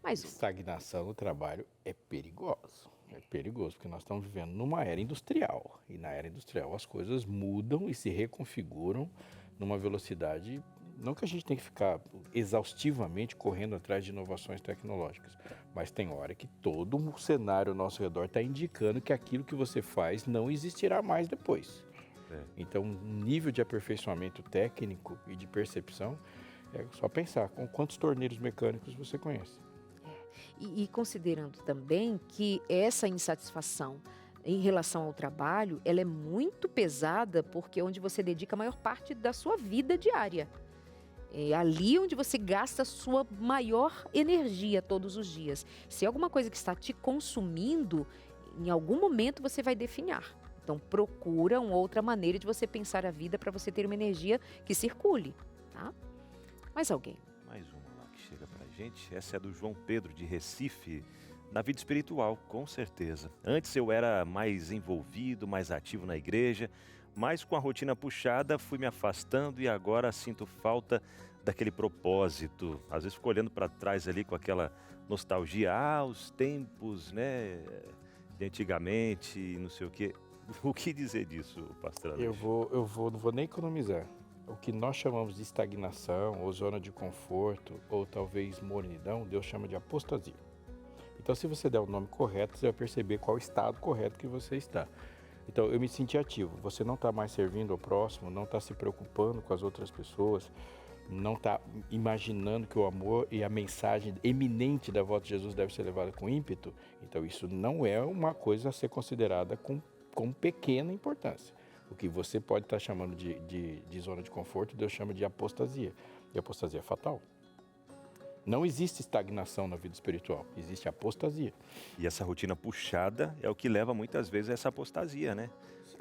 Speaker 1: Mas
Speaker 3: estagnação no trabalho é perigoso. É perigoso, porque nós estamos vivendo numa era industrial. E na era industrial as coisas mudam e se reconfiguram numa velocidade... Não que a gente tenha que ficar exaustivamente correndo atrás de inovações tecnológicas, mas tem hora que todo o cenário ao nosso redor está indicando que aquilo que você faz não existirá mais depois. Então, um nível de aperfeiçoamento técnico e de percepção... É só pensar com quantos torneiros mecânicos você conhece.
Speaker 1: E considerando também que essa insatisfação em relação ao trabalho, ela é muito pesada porque é onde você dedica a maior parte da sua vida diária. É ali onde você gasta a sua maior energia todos os dias. Se é alguma coisa que está te consumindo, em algum momento você vai definhar. Então procura uma outra maneira de você pensar a vida para você ter uma energia que circule, tá? Mais alguém?
Speaker 2: Mais uma lá que chega pra gente. Essa é do João Pedro, de Recife. Na vida espiritual, com certeza. Antes eu era mais envolvido, mais ativo na igreja, mas com a rotina puxada fui me afastando e agora sinto falta daquele propósito. Às vezes fico olhando para trás ali com aquela nostalgia. Os tempos, né, de antigamente, não sei o quê. O que dizer disso, pastor Alex?
Speaker 3: Não vou nem economizar. O que nós chamamos de estagnação, ou zona de conforto, ou talvez mornidão, Deus chama de apostasia. Então, se você der o nome correto, você vai perceber qual estado correto que você está. Então, eu me senti ativo. Você não está mais servindo ao próximo, não está se preocupando com as outras pessoas, não está imaginando que o amor e a mensagem eminente da volta de Jesus deve ser levada com ímpeto. Então, isso não é uma coisa a ser considerada com pequena importância. O que você pode estar chamando de zona de conforto, Deus chama de apostasia. E apostasia é fatal. Não existe estagnação na vida espiritual, existe apostasia.
Speaker 2: E essa rotina puxada é o que leva muitas vezes a essa apostasia, né?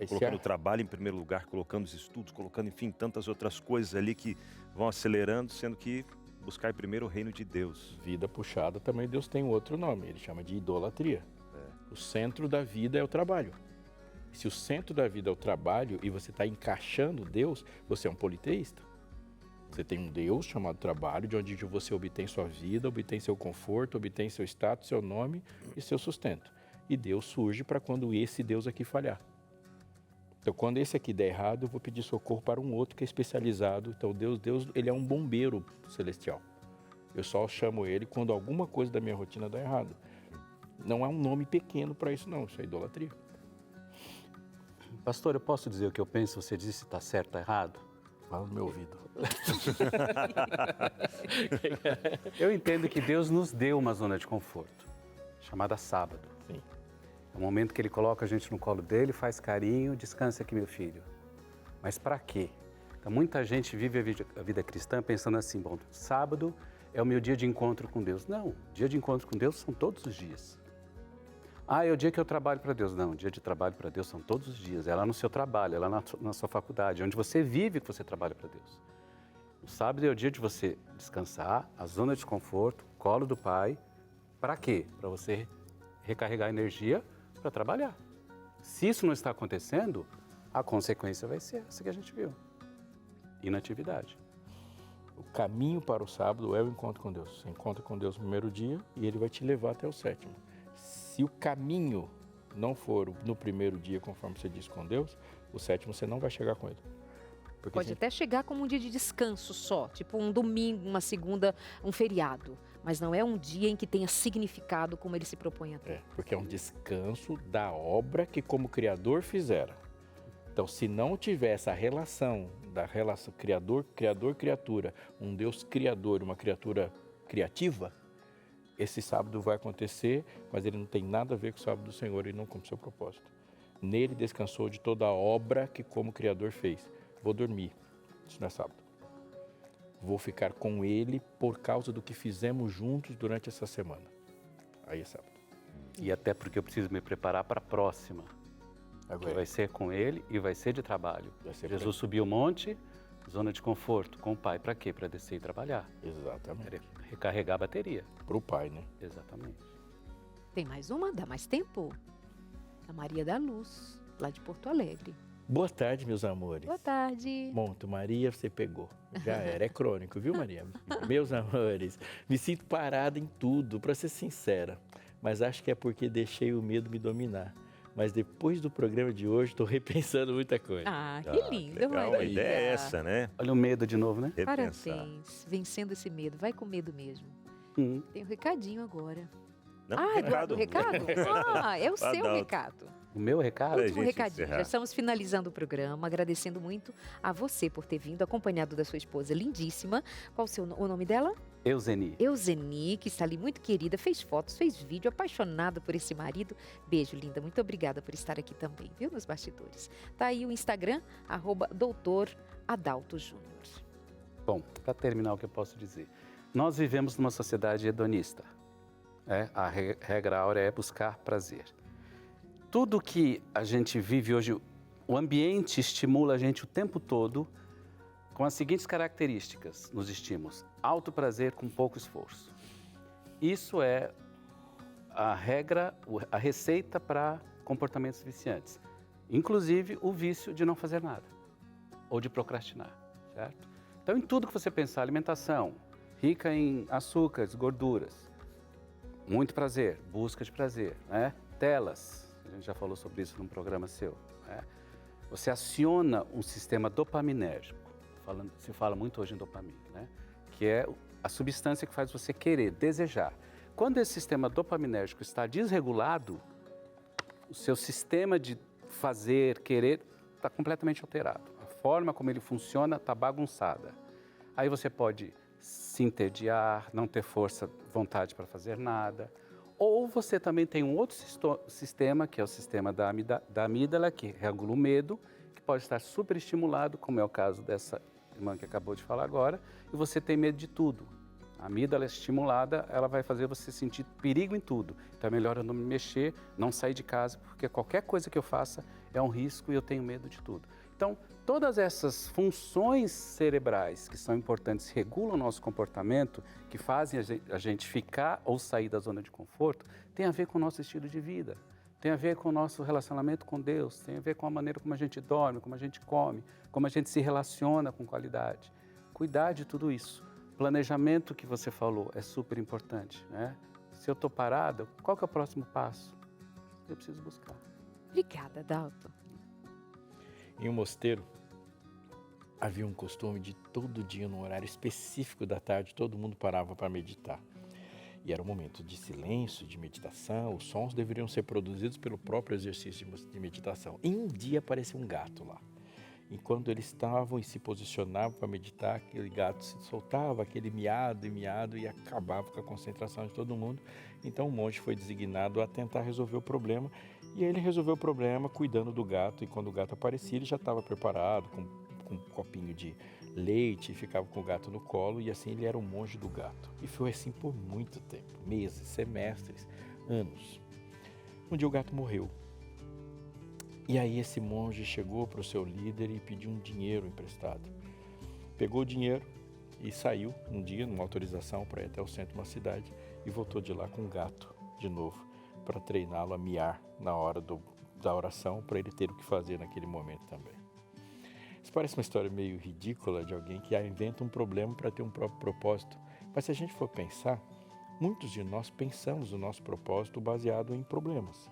Speaker 2: Colocando o trabalho em primeiro lugar, colocando os estudos, colocando, enfim, tantas outras coisas ali que vão acelerando, sendo que buscar primeiro o reino de Deus.
Speaker 3: Vida puxada também Deus tem um outro nome, ele chama de idolatria. O centro da vida é o trabalho. Se o centro da vida é o trabalho e você está encaixando Deus, você é um politeísta. Você tem um Deus chamado trabalho, de onde você obtém sua vida, obtém seu conforto, obtém seu status, seu nome e seu sustento. E Deus surge para quando esse Deus aqui falhar. Então, quando esse aqui der errado, eu vou pedir socorro para um outro que é especializado. Então, Deus, ele é um bombeiro celestial. Eu só chamo ele quando alguma coisa da minha rotina dá errado. Não é um nome pequeno para isso, não. Isso é idolatria.
Speaker 5: Pastor, eu posso dizer o que eu penso? Você diz se está certo ou está errado?
Speaker 3: Fala no meu ouvido.
Speaker 5: Eu entendo que Deus nos deu uma zona de conforto, chamada sábado.
Speaker 3: Sim.
Speaker 5: É o momento que Ele coloca a gente no colo dele, faz carinho, descansa aqui, meu filho. Mas para quê? Então, muita gente vive a vida cristã pensando assim, bom, sábado é o meu dia de encontro com Deus. Não, dia de encontro com Deus são todos os dias. Ah, é o dia que eu trabalho para Deus. Não, o dia de trabalho para Deus são todos os dias. É lá no seu trabalho, é lá na sua faculdade, onde você vive que você trabalha para Deus. O sábado é o dia de você descansar, a zona de conforto, colo do Pai. Para quê? Para você recarregar energia para trabalhar. Se isso não está acontecendo, a consequência vai ser essa que a gente viu. Inatividade.
Speaker 3: O caminho para o sábado é o encontro com Deus. Você encontra com Deus no primeiro dia e Ele vai te levar até o sétimo. Se o caminho não for no primeiro dia, conforme você diz com Deus, o sétimo você não vai chegar com Ele. Porque
Speaker 1: Pode até chegar como um dia de descanso só, tipo um domingo, uma segunda, um feriado. Mas não é um dia em que tenha significado como Ele se propõe a ter.
Speaker 3: Porque é um descanso da obra que como Criador fizera. Então, se não tiver essa relação da relação criador-criatura, um Deus criador, uma criatura criativa, esse sábado vai acontecer, mas ele não tem nada a ver com o sábado do Senhor, ele não cumpre seu propósito. Nele descansou de toda a obra que como Criador fez. Vou dormir, isso não é sábado. Vou ficar com ele por causa do que fizemos juntos durante essa semana. Aí é sábado.
Speaker 5: E até porque eu preciso me preparar para a próxima. Que vai ser com ele e vai ser de trabalho. Jesus subiu o monte, zona de conforto com o Pai. Para quê? Para descer e trabalhar.
Speaker 3: Exatamente.
Speaker 5: Recarregar a bateria.
Speaker 3: Para o Pai, né?
Speaker 5: Exatamente.
Speaker 1: Tem mais uma? Dá mais tempo? A Maria da Luz, lá de Porto Alegre.
Speaker 3: Boa tarde, meus amores.
Speaker 1: Boa tarde.
Speaker 3: Monto, Maria, você pegou. Já era, é crônico, viu, Maria? Meus amores, me sinto parada em tudo, para ser sincera. Mas acho que é porque deixei o medo me dominar. Mas depois do programa de hoje, estou repensando muita coisa.
Speaker 1: Ah, que lindo, Maria.
Speaker 2: A ideia é essa, né?
Speaker 5: Olha o medo de novo, né?
Speaker 1: Parabéns. Vencendo esse medo. Vai com medo mesmo. Tem um recadinho agora.
Speaker 2: Não,
Speaker 1: Eduardo, recado? Ah, é o seu recado.
Speaker 5: O meu recado?
Speaker 1: Último recadinho. Já estamos finalizando o programa, agradecendo muito a você por ter vindo, acompanhado da sua esposa lindíssima. Qual o nome dela?
Speaker 5: Euzeni.
Speaker 1: Euzeni, que está ali muito querida, fez fotos, fez vídeo, apaixonada por esse marido. Beijo, linda. Muito obrigada por estar aqui também, viu, nos bastidores. Tá aí o Instagram, @doutor_Adalto_Júnior.
Speaker 5: Bom, para terminar o que eu posso dizer. Nós vivemos numa sociedade hedonista. A regra áurea é buscar prazer. Tudo que a gente vive hoje, o ambiente estimula a gente o tempo todo com as seguintes características nos estímulos. Alto prazer com pouco esforço. Isso é a regra, a receita para comportamentos viciantes. Inclusive o vício de não fazer nada ou de procrastinar, certo? Então, em tudo que você pensar, alimentação rica em açúcares, gorduras, muito prazer, busca de prazer, né? Telas, a gente já falou sobre isso num programa seu, né? Você aciona um sistema dopaminérgico, se fala muito hoje em dopamina, né? Que é a substância que faz você querer, desejar. Quando esse sistema dopaminérgico está desregulado, o seu sistema de fazer, querer, está completamente alterado. A forma como ele funciona está bagunçada. Aí você pode se entediar, não ter força, vontade para fazer nada. Ou você também tem um outro sistema, que é o sistema da amígdala, que regula o medo, que pode estar superestimulado, como é o caso dessa irmã que acabou de falar agora, e você tem medo de tudo. A amígdala estimulada, ela vai fazer você sentir perigo em tudo. Então é melhor eu não me mexer, não sair de casa, porque qualquer coisa que eu faça é um risco e eu tenho medo de tudo. Então, todas essas funções cerebrais que são importantes, regulam o nosso comportamento, que fazem a gente ficar ou sair da zona de conforto, tem a ver com o nosso estilo de vida, tem a ver com o nosso relacionamento com Deus, tem a ver com a maneira como a gente dorme, como a gente come, como a gente se relaciona com qualidade. Cuidar de tudo isso. Planejamento que você falou é super importante, né? Se eu estou parada, qual que é o próximo passo? Eu preciso buscar.
Speaker 1: Obrigada, Adalto.
Speaker 3: Em um mosteiro, havia um costume de todo dia, num horário específico da tarde, todo mundo parava para meditar. E era um momento de silêncio, de meditação, os sons deveriam ser produzidos pelo próprio exercício de meditação. E um dia apareceu um gato lá. E quando eles estavam e se posicionavam para meditar, aquele gato se soltava, aquele miado e acabava com a concentração de todo mundo. Então o monge foi designado a tentar resolver o problema. E ele resolveu o problema cuidando do gato. E quando o gato aparecia, ele já estava preparado com um copinho de leite, ficava com o gato no colo. E assim ele era o monge do gato. E foi assim por muito tempo, meses, semestres, anos. Um dia o gato morreu. E aí esse monge chegou para o seu líder e pediu um dinheiro emprestado. Pegou o dinheiro e saiu um dia, numa autorização para ir até o centro de uma cidade, e voltou de lá com um gato de novo, para treiná-lo a miar na hora da oração, para ele ter o que fazer naquele momento também. Isso parece uma história meio ridícula de alguém que inventa um problema para ter um próprio propósito. Mas se a gente for pensar, muitos de nós pensamos o nosso propósito baseado em problemas.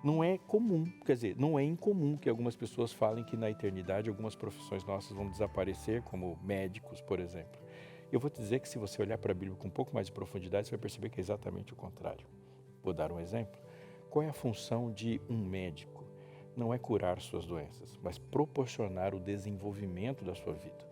Speaker 3: Não é comum, quer dizer, não é incomum que algumas pessoas falem que na eternidade algumas profissões nossas vão desaparecer, como médicos, por exemplo. Eu vou te dizer que se você olhar para a Bíblia com um pouco mais de profundidade, você vai perceber que é exatamente o contrário. Vou dar um exemplo. Qual é a função de um médico? Não é curar suas doenças, mas proporcionar o desenvolvimento da sua vida.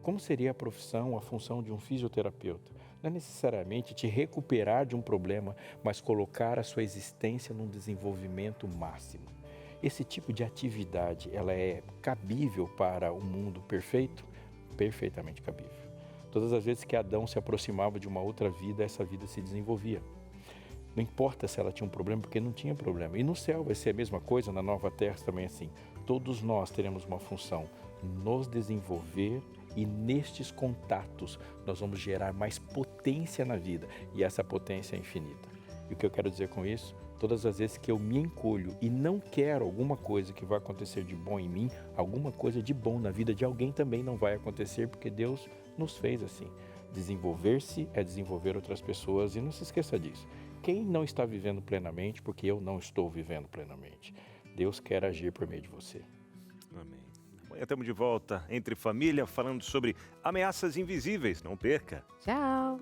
Speaker 3: Como seria a profissão, a função de um fisioterapeuta? Não é necessariamente te recuperar de um problema, mas colocar a sua existência num desenvolvimento máximo. Esse tipo de atividade, ela é cabível para o mundo perfeito? Perfeitamente cabível. Todas as vezes que Adão se aproximava de uma outra vida, essa vida se desenvolvia. Não importa se ela tinha um problema, porque não tinha problema. E no céu vai ser a mesma coisa, na nova terra também é assim. Todos nós teremos uma função, nos desenvolver, e nestes contatos nós vamos gerar mais potência na vida. E essa potência é infinita. E o que eu quero dizer com isso? Todas as vezes que eu me encolho e não quero alguma coisa que vai acontecer de bom em mim, alguma coisa de bom na vida de alguém também não vai acontecer, porque Deus nos fez assim. Desenvolver-se é desenvolver outras pessoas, e não se esqueça disso. Quem não está vivendo plenamente, porque eu não estou vivendo plenamente. Deus quer agir por meio de você.
Speaker 2: Amém. Amanhã estamos de volta Entre Família, falando sobre ameaças invisíveis. Não perca.
Speaker 1: Tchau.